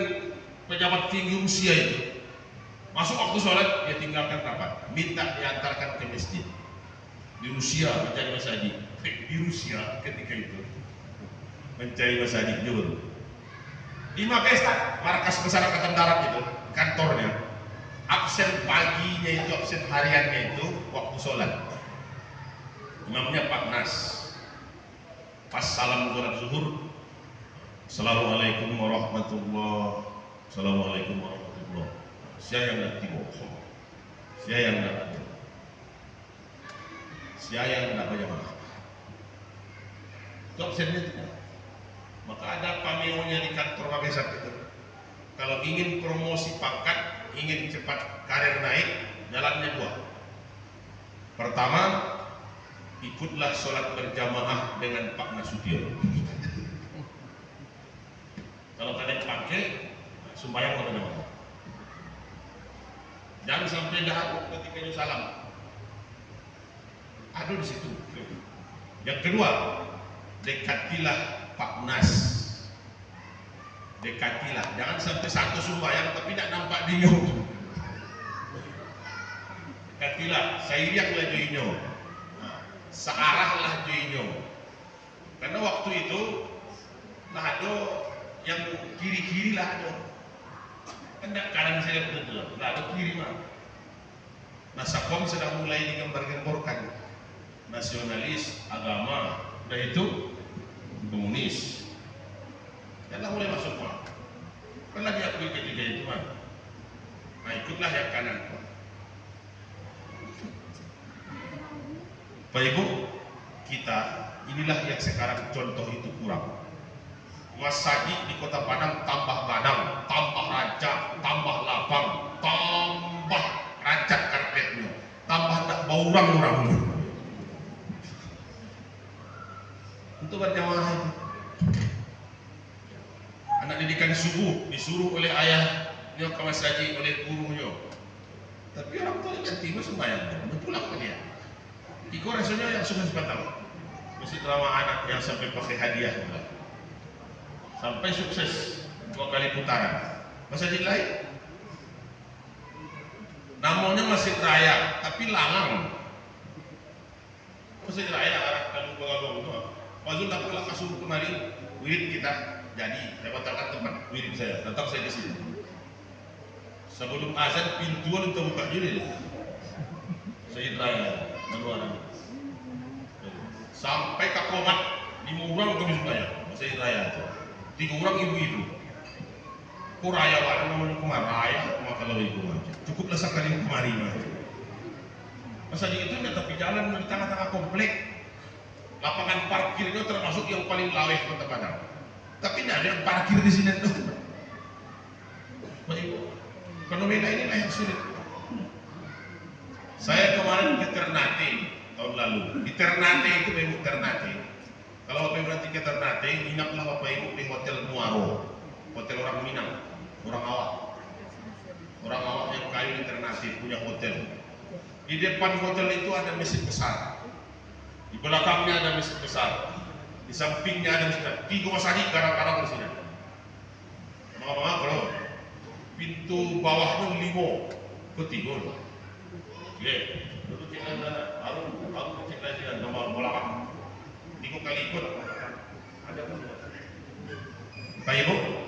pejabat tinggi Rusia itu, masuk waktu sholat, dia tinggalkan rapat, minta diantarkan ke masjid. Di Rusia mencari masjid. Di Rusia ketika itu mencari masjid dulu. Di Makassar, markas besar Angkatan Darat itu, kantornya, absen paginya itu, absen hariannya itu waktu sholat. Imamnya Pak Nas. Pas salam sholat zuhur, Assalamualaikum warahmatullahi. Assalamualaikum warahmatullahi. Saya yang nak tidur, saya yang nak tidur, saya yang nak berjamaah. Itu absennya tidak. Maka ada pameonya di kantor Makassar itu. Kalau ingin promosi pangkat, ingin cepat karir naik, jalannya 2. Pertama, ikutlah sholat berjamaah dengan Pak Nasution. Kalau kalian pakai, sembahyang kepada Allah. Jangan sampai dahulu ketika itu salam. Ada di situ. Yang kedua, dekatilah Pak Nas. Dekatilah. Jangan sampai satu sembahyang tapi tidak nampak dinyo. Dekatilah. Sairiaklah dinyo. Searahlah dinyo. Karena waktu itu lah ada yang kiri-kiri lah ada. Hendak kanan saya betul, nggak ada kiri mah. Nasakom sedang mulai digembar-gemborkan, nasionalis, agama, dan itu komunis. Jangan mulai masuk mah. Karena diakui ketiga itu mah. Nah ikutlah yang kanan. Bapak Ibu, kita inilah yang sekarang contoh itu kurang. Masjid di Kota Padang tambah gadang, tambah rancak, tambah lapang, tambah rancak karpetnya, tambah tak bau orang-orang. Untuk berjamaah itu. Anak didikan subuh disuruh oleh ayahnya ke masjid, oleh gurunya. Tapi orang tua yang tiba sembahyang, pulang ke dia. Iko rasanya yang sudah sepatah. Mesti drama anak yang sampai pakai hadiah. Sampai sukses 2 kali putaran. Masjid lain namanya Masjid Raya tapi langang. Masjid Raya arah kalau bagong itu Fazul lakulah kasur kemarin wirid kita jadi saya batalkan tempat wirid saya tetap saya di sini sebelum azan pintuan untuk buka jadi Masjid Raya manualan sampai ke Komat 5 orang kami semuanya Masjid Raya itu 3 orang ibu-ibu. Kuraya warna namanya kumaraya, kalau ibu aja. Cukuplah sekali kemari mah. Masa di itu nggak tapi jalan di tengah-tengah komplek. Lapangan parkir itu termasuk yang paling laweh Kota Padang. Tapi tidak ada yang parkir di sini tuh. Fenomena inilah yang sulit. Saya kemarin ke Ternate tahun lalu. Di Ternate itu memang Ternate. Kalau Bapak Ibu nanti ke Ternate, nginaplah Bapak Ibu di Hotel Muaro, hotel orang Minang, orang awak. Orang awak yang kayu di Ternate punya hotel. Di depan hotel itu ada mesin besar. Di belakangnya ada mesin besar. Di sampingnya ada mesin besar. Tiga masjid garang-garang di sini. Mama kalau pintu bawahnya 5 ke 3. Oke, dulu cek lagi baru cek lagi nomor belakang. 3 kali ikut. Ada pun. Pak Ibu,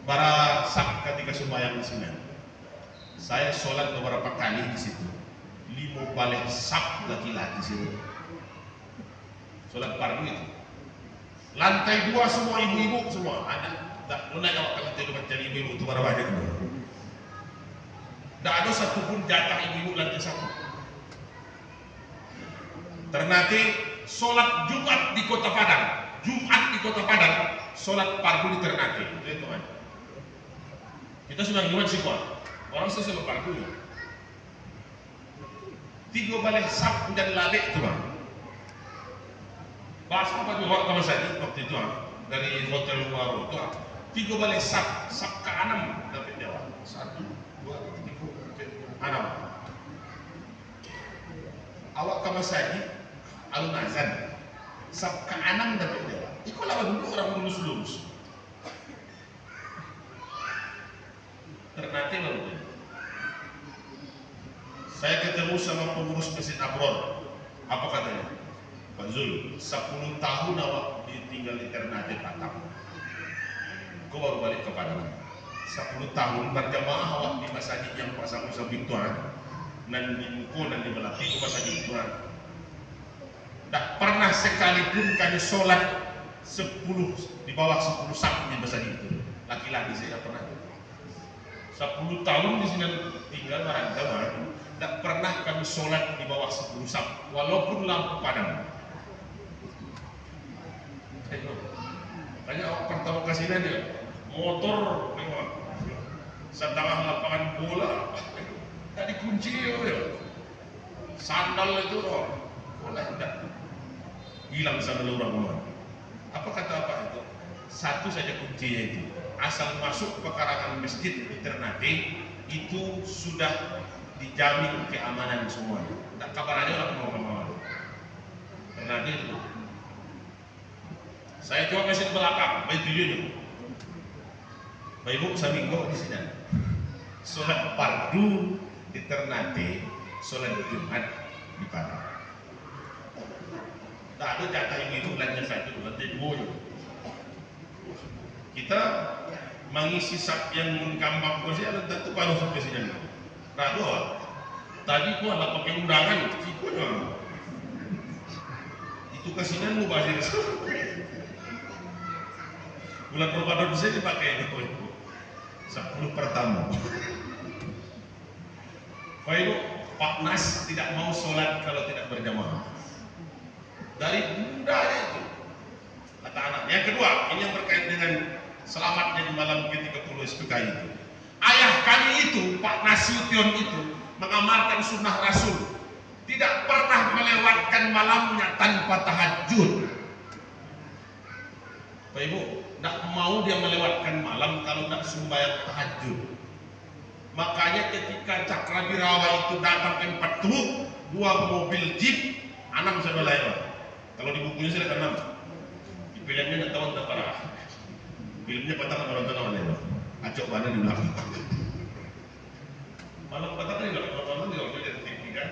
para sak ketika sembahyang di sini, saya sholat beberapa kali di situ. 5 balik sak laki-laki situ. Sholat fardu itu. Lantai 2 semua ibu-ibu semua ada. Tak pernah kalau kami tidak mencari ibu-ibu itu pada banyak. Tidak ada satupun jatah ibu-ibu lantai 1. Ternate sholat Jumat di Kota Padang. Jumat di Kota Padang, sholat fardu di Ternate. Itu kan. Kita sudah Jumat sih Pak. Orang selesai fardu ya. 3 balik Sabtu dan Labek itu Bang. Bahas apa di waktu waktu itu dari Hotel Muaro itu 3 balik Sab ke 6 dapat jawab. 1, 2, 3, 6. Awak ke masjid alun azan. Sab ke 6 dapat jawab. Ikut lawan dulu orang lulus. Ternate lalu. Saya ketemu sama pengurus Masjid Abror. Apa katanya? Pak Zul, 10 tahun awak tinggal di Ternate Batam. Kau baru balik ke Padang. 10 tahun berjamaah awak di masjid yang pasang musabik Tuhan. Dan di Muko dan di Melati ke masjid Tuhan. Tak pernah sekalipun kami sholat 10 di bawah 10 sak di masjid itu. Laki-laki saya pernah. 10 tahun di sini tinggal merantau. Tidak pernah kami sholat di bawah 10 sak, walaupun lampu padam. Makanya awak pertama kasihnya dia motor memang setengah lapangan bola, tak dikunci ya. Sandal itu bola tidak hilang sandal orang. Apa kata apa itu? Satu saja kuncinya itu, asal masuk pekarangan masjid di Ternate itu sudah dijamin keamanan semuanya. Tak kabar aja orang mau karena dia itu. Saya coba masjid belakang, baik tujuannya. Bapak Ibu seminggu di sini. Sholat fardu di Ternate, sholat Jumat di Padang. Tak ada jatah ibu belanja 1, lantai 2. Kita mengisi sak yang mengkambang kursi ada tentu kalau sampai sini. Ragu tadi gua lah pakai undangan itu kasinan lu basir bulan Ramadan bisa dipakai itu 10 pertama. Pak Ibu, Pak Nas tidak mau sholat kalau tidak berjamaah dari bundanya itu kata anak. Yang kedua, ini yang berkait dengan selamatnya di malam ke-30 SPK itu. Ayah kami itu, Pak Nasution itu, mengamalkan sunnah Rasul. Tidak pernah melewatkan malamnya tanpa tahajud. Bapak Ibu, tidak mau dia melewatkan malam kalau tidak sembahyang tahajud. Makanya ketika Cakrabirawa itu datang ke 40, 2 mobil jeep, 6 saya lewat. Kalau di bukunya saya lihat 6. Di filmnya tidak tahu tak parah. Filmnya patah kalau nonton itu. Acok mana di belakang. Malam patah tadi nonton juga jadi TV kan.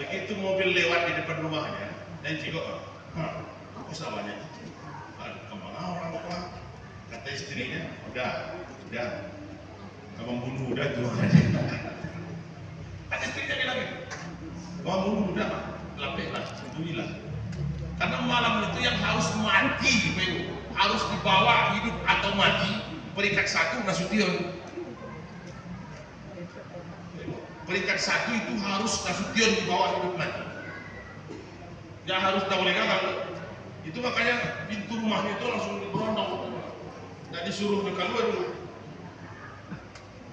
Begitu mobil lewat di depan rumahnya, dan cikgu, apa salahnya? Kembang orang apa? Kata istrinya, udah, kembang bunuh udah tuh. Kata istrinya bilang, kembang bunuh udah, lapeklah, alhamdulillah. Karena malam itu yang harus mati, harus dibawa hidup atau mati, peringkat 1 Nasution. Peringkat 1 itu harus Nasution dibawa hidup mati. Ya harus tak boleh gagal. Itu makanya pintu rumahnya itu langsung berondong, nggak disuruh keluar dulu.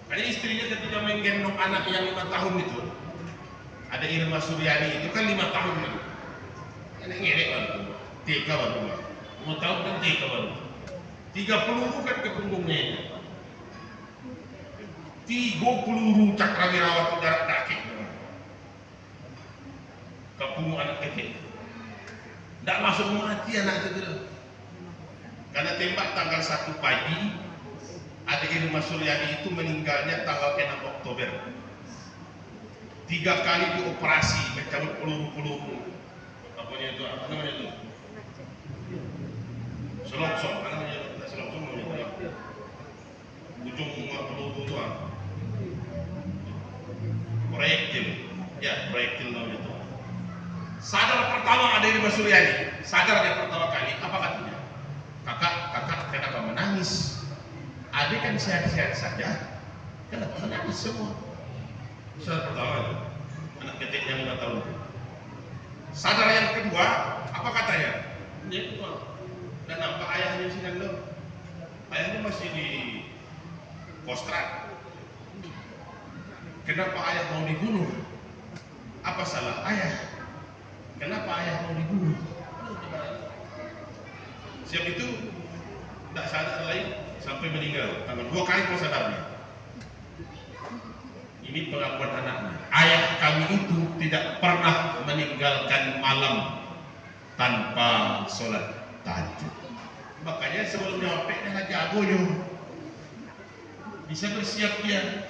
Karena istrinya ketika menggendong anak yang 5 tahun itu, ada Irma Suryani itu kan 5 tahun kan, ini ngedek baru, TK baru, mau tahu kan TK baru, 3 peluru kan ke punggungnya ini, 3 peluru cakrawirawa itu jarak kaki, ke punggung anak kecil. Tidak masuk mati anak itu dulu. Karena tembak tanggal 1 pagi, ada Irma Suryani itu meninggalnya tanggal 6 Oktober. 3 kali dioperasi mencabut peluru-peluru. Apa namanya itu? Selongsong, apa namanya? Selongsong namanya. Ujung peluru itu proyektil. Ya, proyektil namanya itu. Sadar pertama ada Irma Suryani, sadar dia pertama kali, apa katanya? Kakak kenapa menangis? Adik kan sehat-sehat saja, kenapa menangis semua? Sadar pertama itu, anak kecil yang 5 tahun. Sadar yang kedua, apa katanya? Dia kedua, dan nampak ayahnya sedang loh, ayahnya masih di Kostrad. Kenapa ayah mau dibunuh? Apa salah ayah? Kenapa ayah mau dibunuh? Siap itu tidak sadar lain sampai meninggal. Tanggal 2 kali mau sadarnya. Ini pengakuan anaknya. Ayah kami itu tidak pernah meninggalkan malam tanpa sholat tahajud. Makanya sebelum nyampe dia jago yo. Bisa bersiap dia.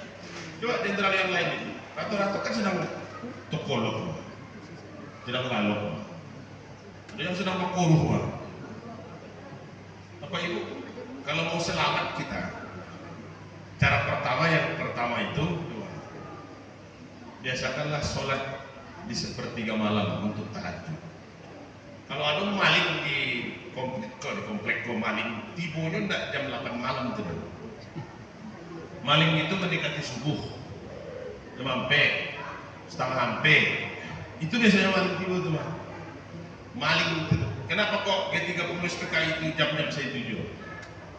Coba jenderal yang lain itu. Rata-rata kan sedang tokolog. Sedang lalu, ada yang sedang berkoruh. Bapak Ibu, kalau mau selamat kita, cara pertama itu, biasakanlah sholat di sepertiga malam untuk tahajud. Kalau ada maling di komplek maling, tibonya enggak jam 8 malam itu. Maling itu mendekati subuh, jam sampai setengah sampai. Itu biasanya maling tiba tuh mah. Maling itu. Kenapa kok G30 SPK itu jam-jam saya tuju?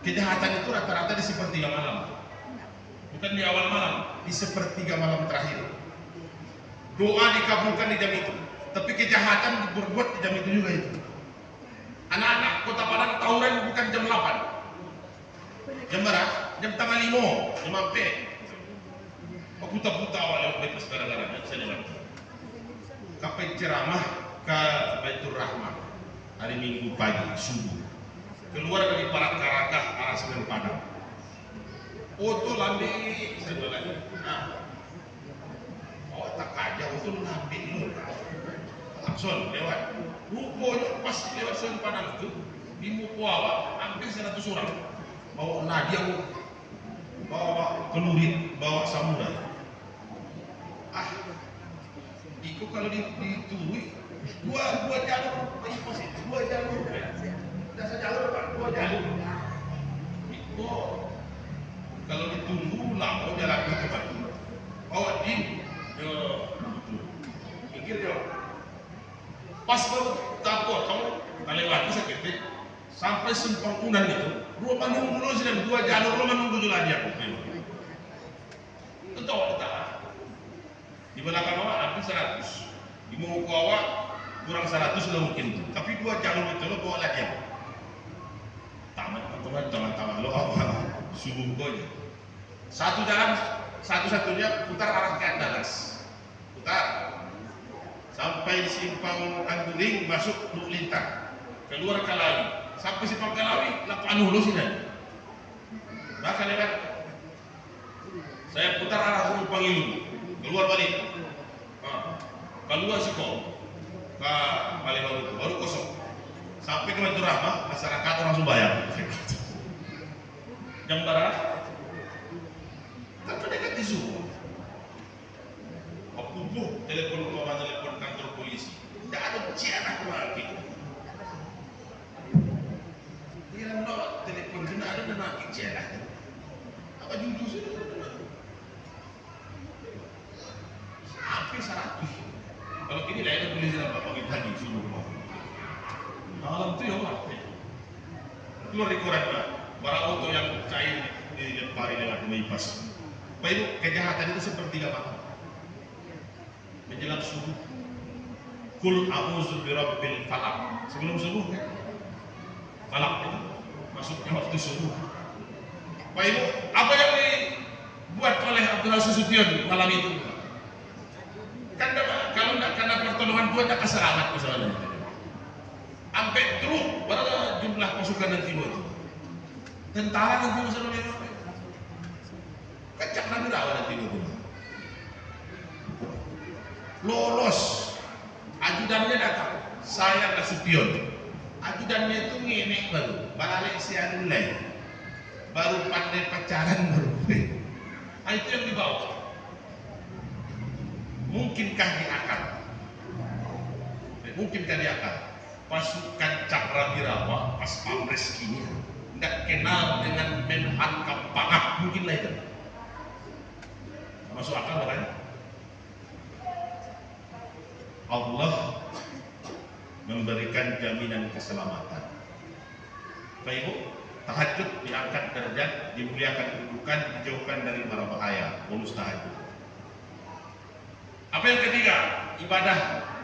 Kejahatan itu rata-rata di sepertiga malam. Bukan di awal malam, di sepertiga malam terakhir. Doa dikabulkan di jam itu. Tapi kejahatan berbuat di jam itu juga itu. Anak-anak Kota Padang tawuran bukan jam 8. Jam berapa? Jam tengah 5. Jam sampai. Putar-putar awal lewat segala-galanya. Saya lewat. Kapai ceramah ke Baitur Rahman hari Minggu pagi subuh, keluar dari Parak Karakah arah Senen Padang. Oto lambe saya bilang, tak aja oto lambe lu, langsung lewat. Rupanya pas lewat Senen Padang itu di Mukuawa hampir 100 orang, bawa nadia, bawa kelurit, bawa samurai. Itu kalau diturui dua jalur, dua jalur, dasar jalur pak, 2 jalur. Itu kalau ditunggu lama jalan itu pak. Oh di, pikir yo. Pas baru tapot kamu lewati seketik sampai simpang Unan itu, 2 panggung dulu sedang 2 jalur lo menunggu dulu aja. Itu kita. Di belakang awak hampir 100, di muka awak kurang 100 sudah mungkin, tapi 2 jalur itu lo bawa lagi ya. Taman lo awal subuh aja. Satu jalan satu-satunya putar arah ke Andalas, putar sampai di simpang Anduring masuk Luk Lintang, keluar Kalawi, sampai simpang Kalawi lah panuh lo sini. Bahkan lewat saya putar arah Gunung Pangilu, keluar balik, keluar Siko, ke Malibaru, baru kosong, sampai ke Baitur Rahmah, masyarakat langsung bayar. Jam barat, kan mendekat di semua. Aku telepon kantor polisi, tidak ada ciaran lagi. Dia nolak telepon, tidak ada dan lagi ciaran. Apa jujur sih? Hampir 100. Kalau ini lain polisi dapat pagi-pagi subuh. Malam itu ya Allah. Keluar di koran lah. Barang auto yang cair di pari lewat bypass. Pak Ibu, kejahatan itu sepertiga malam. Menjelang subuh. Kul a'udzu birabbil falaq. Sebelum subuh kan? Falaq itu masuknya waktu subuh. Pak Ibu, apa yang dibuat oleh Abdullah Susution malam itu? Kan kalau tidak karena pertolongan Tuhan tidak selamat misalnya. Sampai terus berapa jumlah pasukan nanti itu? Tentara nanti misalnya kacak nabi rawa nanti itu. Lolos, ajudannya datang. Saya Nasution. Ajudannya itu ngenek baru, balik sianulai, baru pandai pacaran baru. Nah, itu yang dibawa. Mungkinkah diakal? Mungkinkah diakal? Pasukan Cakrawirawa pas Pamres kini tidak kenal dengan Menhan Kapangak, mungkinlah itu. Masuk akal bukan? Allah memberikan jaminan keselamatan. Bapak Ibu, tahajud diangkat derajat, dimuliakan kedudukan, dijauhkan dari mara bahaya. Bonus tahajud. Apa yang ketiga? Ibadah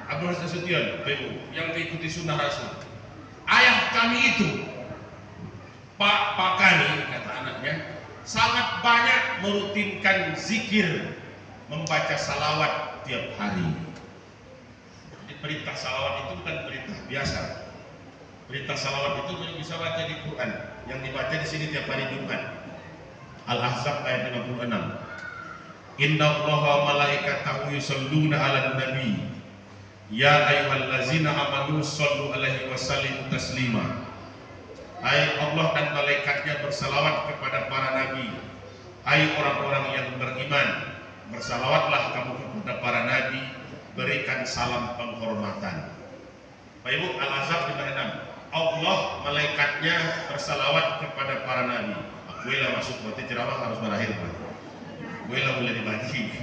Abdullah Susution, yang mengikuti sunnah Rasul. Ayah kami itu, Pak kami, kata anaknya, sangat banyak merutinkan zikir, membaca salawat tiap hari. Jadi perintah salawat itu bukan perintah biasa. Perintah salawat itu bisa baca di Quran, yang dibaca di sini tiap hari Jumat. Al-Ahzab ayat 56. Inna Allaha malaikatahu yusalluna 'alan nabi. Ya ayyuhallazina amanu shallu 'alaihi wa sallimu taslima. Hai Allah dan malaikatnya bersalawat kepada para nabi. Hai orang-orang yang beriman, bersalawatlah kamu kepada para nabi, berikan salam penghormatan. Pak Ibu, Al-Ahzab 56. Allah malaikatnya bersalawat kepada para nabi. Akuilah masuk, berarti ceramah harus berakhir. Akuilah boleh dibagi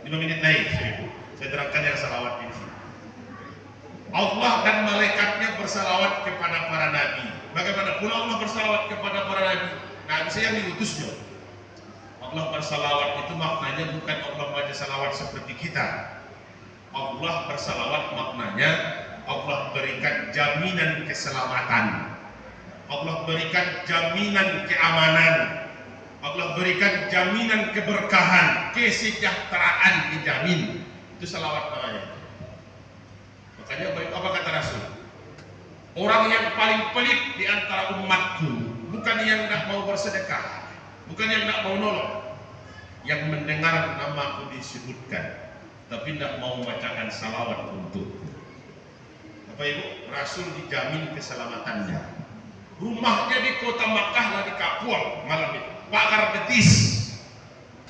5 menit naik. Saya terangkan yang salawat ini. Allah dan malaikatnya bersalawat kepada para nabi. Bagaimana pula Allah bersalawat kepada para nabi? Nabi saya yang diutusnya. Allah bersalawat itu maknanya bukan Allah baca salawat seperti kita. Allah bersalawat maknanya Allah berikan jaminan keselamatan. Allah berikan jaminan keamanan. Allah berikan jaminan keberkahan, kesejahteraan dijamin. Itu salawat namanya. Makanya apa kata Rasul? Orang yang paling pelit di antara umatku bukan yang tidak mau bersedekah, bukan yang tidak mau nolong, yang mendengar namaku disebutkan, tapi tidak mau membacakan salawat untukku. Bapak Ibu, Rasul dijamin keselamatannya. Rumahnya di kota Makkah lah di Kapuang malam itu, pagar betis,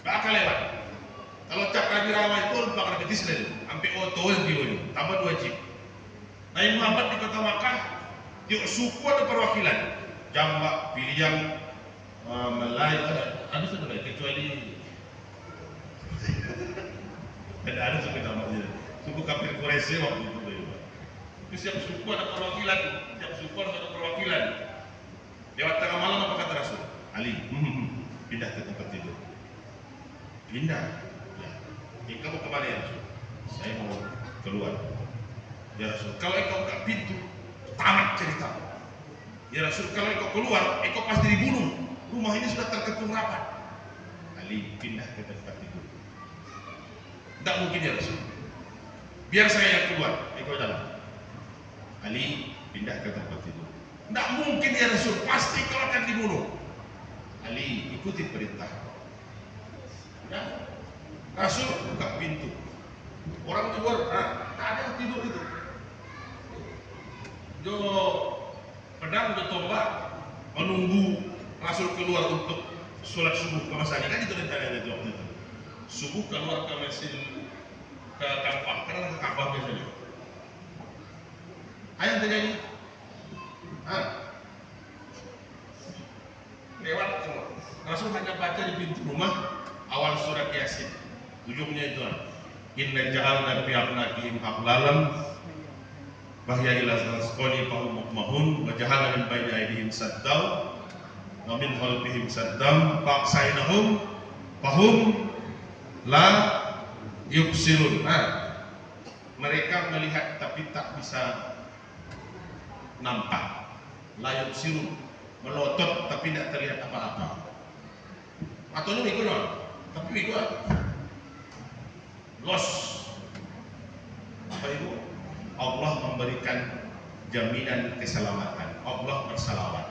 gak akan lewat. Kalau Cakrawirawa itu pagar betis lagi, sampai oto yang dulu, tambah 2 jeep. Nabi Muhammad di kota Makkah, di suku ada perwakilan, Jambak, Piliang, Melayu, ada sudah kecuali ada suku namanya, suku kafir Quraisy waktu itu. Itu setiap suku ada perwakilan, setiap suku ada perwakilan. Lewat tengah malam apa kata Rasul? Ali, pindah ke tempat tidur. Pindah. Ya. Kamu kemana ya Rasul? Saya mau keluar. Ya Rasul, kalau engkau buka pintu, tamat cerita. Ya Rasul, kalau engkau keluar, engkau pasti dibunuh. Rumah ini sudah terkepung rapat. Ali, pindah ke tempat tidur. Tidak mungkin ya Rasul. Biar saya yang keluar, engkau dalam. Ali, pindah ke tempat tidur. Tidak mungkin ya Rasul, pasti kau akan dibunuh. Ali, ikuti perintah. Ya. Rasul buka pintu. Orang keluar, tak ada yang tidur itu. Jo pedang, jo tombak, menunggu Rasul keluar untuk sholat subuh ke masjid. Kan itu rencananya waktu itu. Subuh keluar ke masjid, ke Ka'bah, karena ke Ka'bah biasanya. Ayat terjadi. Lewat semua. Rasul hanya baca di pintu rumah awal surat Yasin. Ujungnya itu. Inna ja'alna fi a'naqihim aghlalan bahya ila asqani fahum mahun wa jahala min bayni aydihim saddam wa min khalfihim saddam faqsainahum fahum la yubsirun. Mereka melihat tapi tak bisa nampak. La yubsirun, melotot tapi tidak terlihat apa-apa. Atau lu ikut dong, tapi ikut los. Apa itu? Allah memberikan jaminan keselamatan. Allah bersalawat.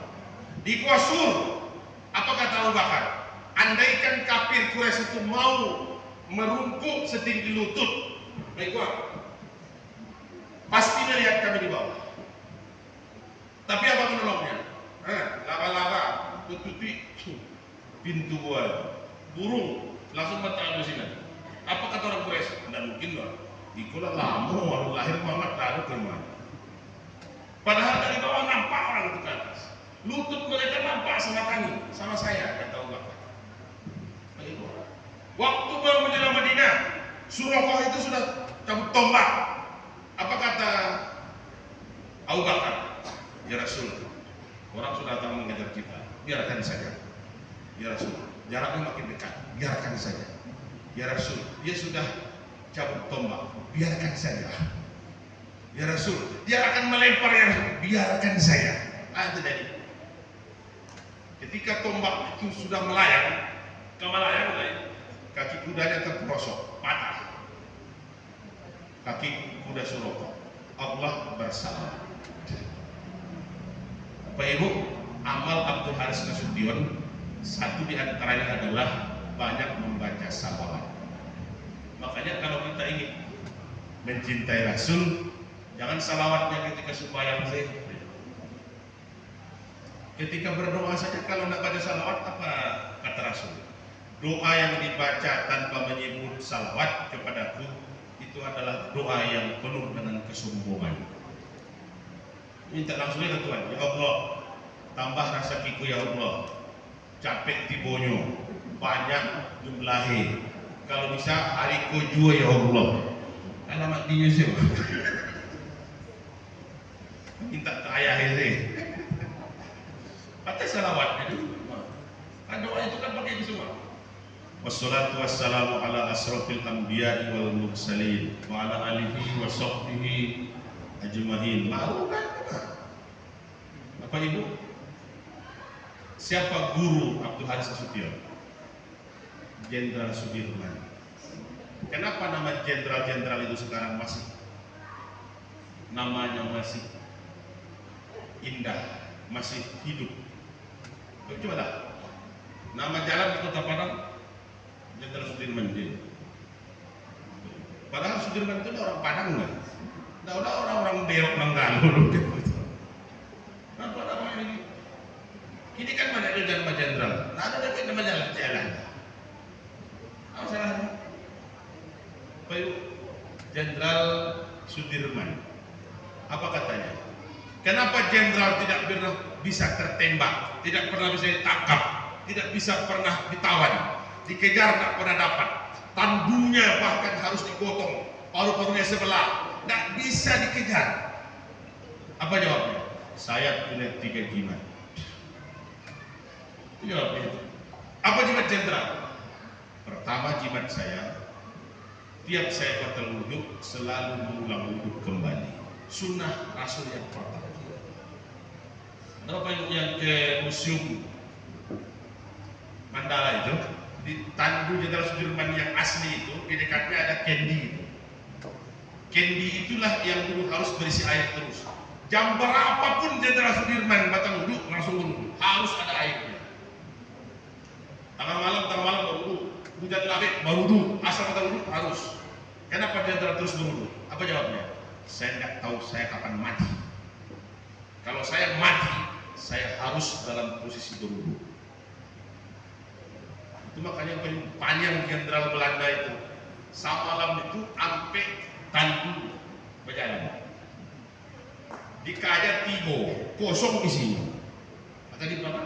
Di Qasur, apa kata Abu Bakar? Andaikan kafir Quraisy itu mau merungkuk setinggi lutut, baik pasti melihat kami di bawah. Tapi apa menolongnya? Laba-laba, tutupi pintu gua, burung langsung mata di sini. Apa kata orang Quraisy? Tidak mungkin loh. Ikulah lama walau lahir Muhammad taruh ke mana. Padahal dari bawah nampak orang itu ke atas. Lutut mereka nampak sama kami, sama saya, kata Abu Bakar. Waktu baru menjelang Madinah, Suraqah itu sudah cabut tombak. Apa kata Abu Bakar? Ya Rasul, orang sudah datang mengejar kita, biarkan saja. Ya Rasul, jaraknya makin dekat, biarkan saja. Ya Rasul, dia sudah cabut tombak, biarkan saja. Ya Rasul, dia akan melempar, ya Rasul, biarkan saya. Itu tadi. Ketika tombak itu sudah melayang, kaki kudanya terperosok, patah. Kaki kuda Suraqah. Allah bersalam. Bapak Ibu, amal Abdul Haris Nasution satu di antaranya adalah banyak membaca salawat. Makanya kalau kita ingin mencintai Rasul, jangan salawatnya ketika sembahyang saja. Ketika berdoa saja, kalau tidak baca salawat, apa kata Rasul? Doa yang dibaca tanpa menyebut salawat kepadaku itu adalah doa yang penuh dengan kesombongan. Minta langsung ke Tuhan, ya Allah, tambah rezekiku ya Allah. Capek tibonyo, banyak jumlahnya. Kalau bisa hari ko jua ya Allah. Alamat dia sih. Minta ke ayah ini. Pakai salawat itu. Kan doa itu kan pakai itu semua. Wassalatu wassalamu ala asrofil anbiya'i wal mursalin wa ala alihi wa sahbihi ajmahin. Malu kan? Bapak Ibu, siapa guru Abdul Haris Nasution? Jenderal Sudirman. Kenapa nama jenderal-jenderal itu sekarang masih namanya masih indah, masih hidup? Coba dah. Nama jalan di Kota Padang Jenderal Sudirman. Padahal Sudirman itu orang Padang enggak? Nah, udah orang-orang Berok Manggalo. Kenapa namanya ini? Ini kan mana ada nama jenderal? Nah, ada nama jalan. Apa salahnya? Pak Ibu, Jenderal Sudirman. Apa katanya? Kenapa jenderal tidak pernah bisa tertembak, tidak pernah bisa ditangkap, tidak bisa pernah ditawan, dikejar tak pernah dapat, tandunya bahkan harus dipotong, paru-parunya sebelah, tidak bisa dikejar. Apa jawabnya? Saya punya 3 jimat. Itu jawabnya. Apa jimat jenderal? Pertama, jimat saya, tiap saya batal wudhu selalu mengulang wudhu kembali. Sunnah Rasul yang pertama. Berapa yang ke museum Mandala itu, di tandu Jenderal Sudirman yang asli itu, di dekatnya ada kendi itu. Kendi itulah yang dulu harus berisi air terus. Jam berapapun Jenderal Sudirman batal wudhu, langsung wudhu. Harus ada airnya. Tengah malam baru wudhu. Hujan labik baru wudhu. Asal batal wudhu harus. Kenapa Jenderal terus berwudhu? Apa jawabnya? Saya tidak tahu saya kapan mati. Kalau saya mati, saya harus dalam posisi berwudhu. Itu makanya panjang Jenderal Belanda itu. Samalam itu sampai tandu berjalan. Dikaja 3, kosong isinya. Maka di mana?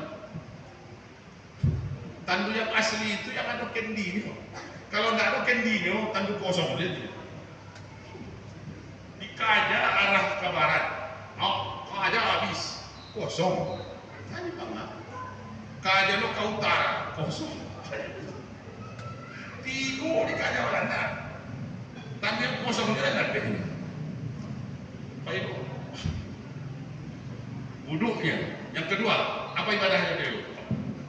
Tandu yang asli itu yang ada kendi. Kalau tidak ada kendinya, tandu kosong dia. Kaja arah ke barat. Oh, kaja habis kosong. Tadi bang, kaja lo ke utara kosong. Tigo di kaja Belanda. Tapi yang kosong dia ada ini. Pak Ibu, wuduknya. Yang kedua, apa ibadahnya dulu?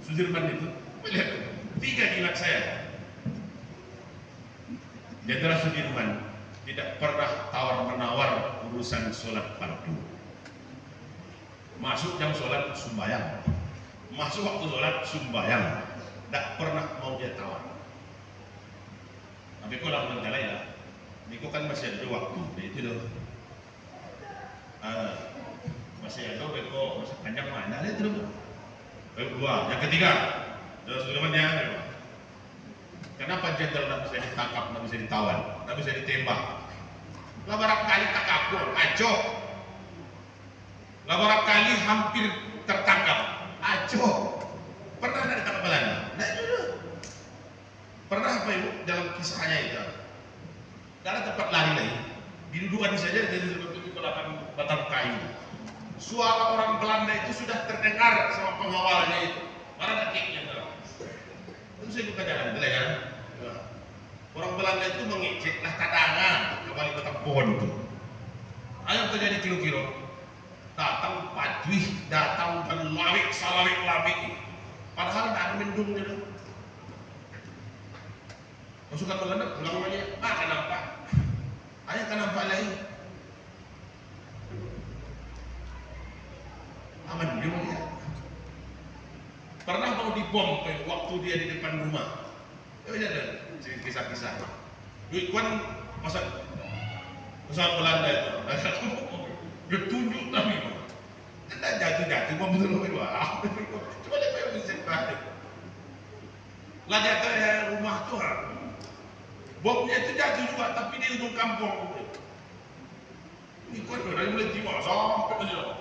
Sudirman itu, lihat 3 jinak saya. Jenderal Sudirman tidak pernah tawar-menawar urusan sholat fardu. Masuk jam sholat sembahyang, masuk waktu sholat sembahyang, tidak pernah mau dia tawar. Tapi kau lah menjalai lah, ini kau kan masih ada waktu, itu loh. Masih ada, kau masih panjang mana itu loh. Kedua, yang ketiga, Sudirmannya. Kenapa jenderal tidak bisa ditangkap, tidak bisa ditawan, tidak bisa ditembak? Lah barangkali tak kabur, aco. Lah barangkali hampir tertangkap, aco. Pernah tidak ditangkap Belanda? Nah itu loh. Pernah apa Ibu dalam kisahnya itu? Tidak ada tempat lari lagi. Didudukan saja jadi seperti itu belakang batang kayu. Suara orang Belanda itu sudah terdengar sama pengawalnya itu. Mana dekiknya tuh? Itu saya buka jalan, betul ya? Orang Belanda itu mengejek lah cadangan kembali ke pohon itu. Ayo terjadi kilo-kilo. Datang padwih, datang dan lawik salawik lawik. Padahal tidak ada mendungnya tuh. Pasukan Belanda pulang aja. Kenapa? Ayo kenapa lagi? Aman dia mau lihat. Pernah mau dibom waktu dia di depan rumah. Ya ada kisah-kisah. Duit kan masa Belanda itu. Dia tunjuk tapi tidak jatuh-jatuh bom betul betul. Coba lihat yang bisa terakhir. Lah jatuh ya rumah tuh. Bomnya itu jatuh juga tapi di ujung kampung. Ini kan dari mulai Timur sampai aja.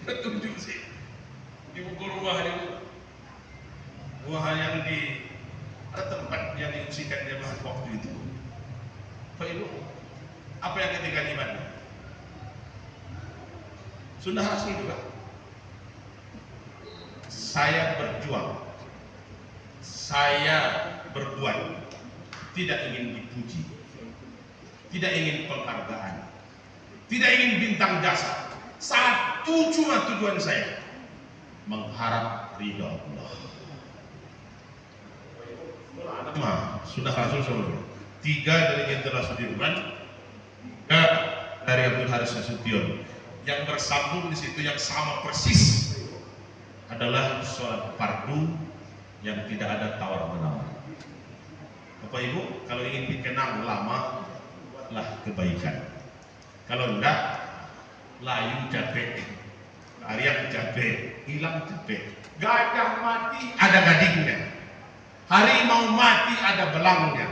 Tunjuk sih. Di buku rumah yang di ada tempat yang diungsikan dia bahas waktu itu. Pak Ibu, apa yang ketiga iman? Sunnah Rasul juga. Saya berjuang, saya berbuat, tidak ingin dipuji, tidak ingin penghargaan, tidak ingin bintang jasa. Satu cuma tujuan saya, mengharap ridha Allah. Sudah Rasul SAW. 3 dari Jenderal Sudirman, 3 dari Abdul Haris Nasution. Yang bersambung di situ yang sama persis adalah sholat fardu yang tidak ada tawar menawar. Bapak Ibu, kalau ingin dikenang lama, lah kebaikan. Kalau enggak, layu capek, ariak capek, hilang capek. Gajah mati ada gadingnya, harimau mati ada belangnya,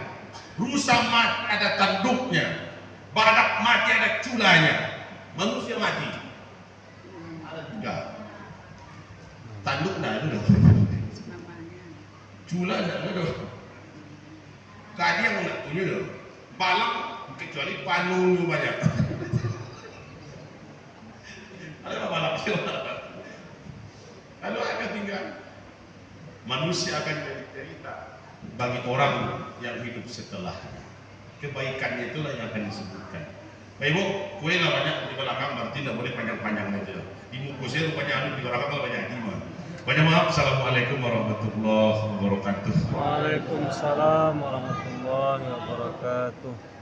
rusa mati ada tanduknya, badak mati ada culanya, manusia mati ada 3. Tanduk enggak ada, cula enggak ada, gading enggak punya loh, balang kecuali panung banyak. Ada balap siapa? Lalu akan tinggal manusia akan jadi cerita bagi orang yang hidup setelahnya. Kebaikannya itulah yang akan disebutkan. Bapak Ibu, kue lah banyak di belakang, berarti tidak boleh panjang-panjang aja. Di muka saya rupanya anu di belakang kalau banyak iman. Banyak maaf. Assalamualaikum warahmatullahi wabarakatuh. Waalaikumsalam warahmatullahi wabarakatuh.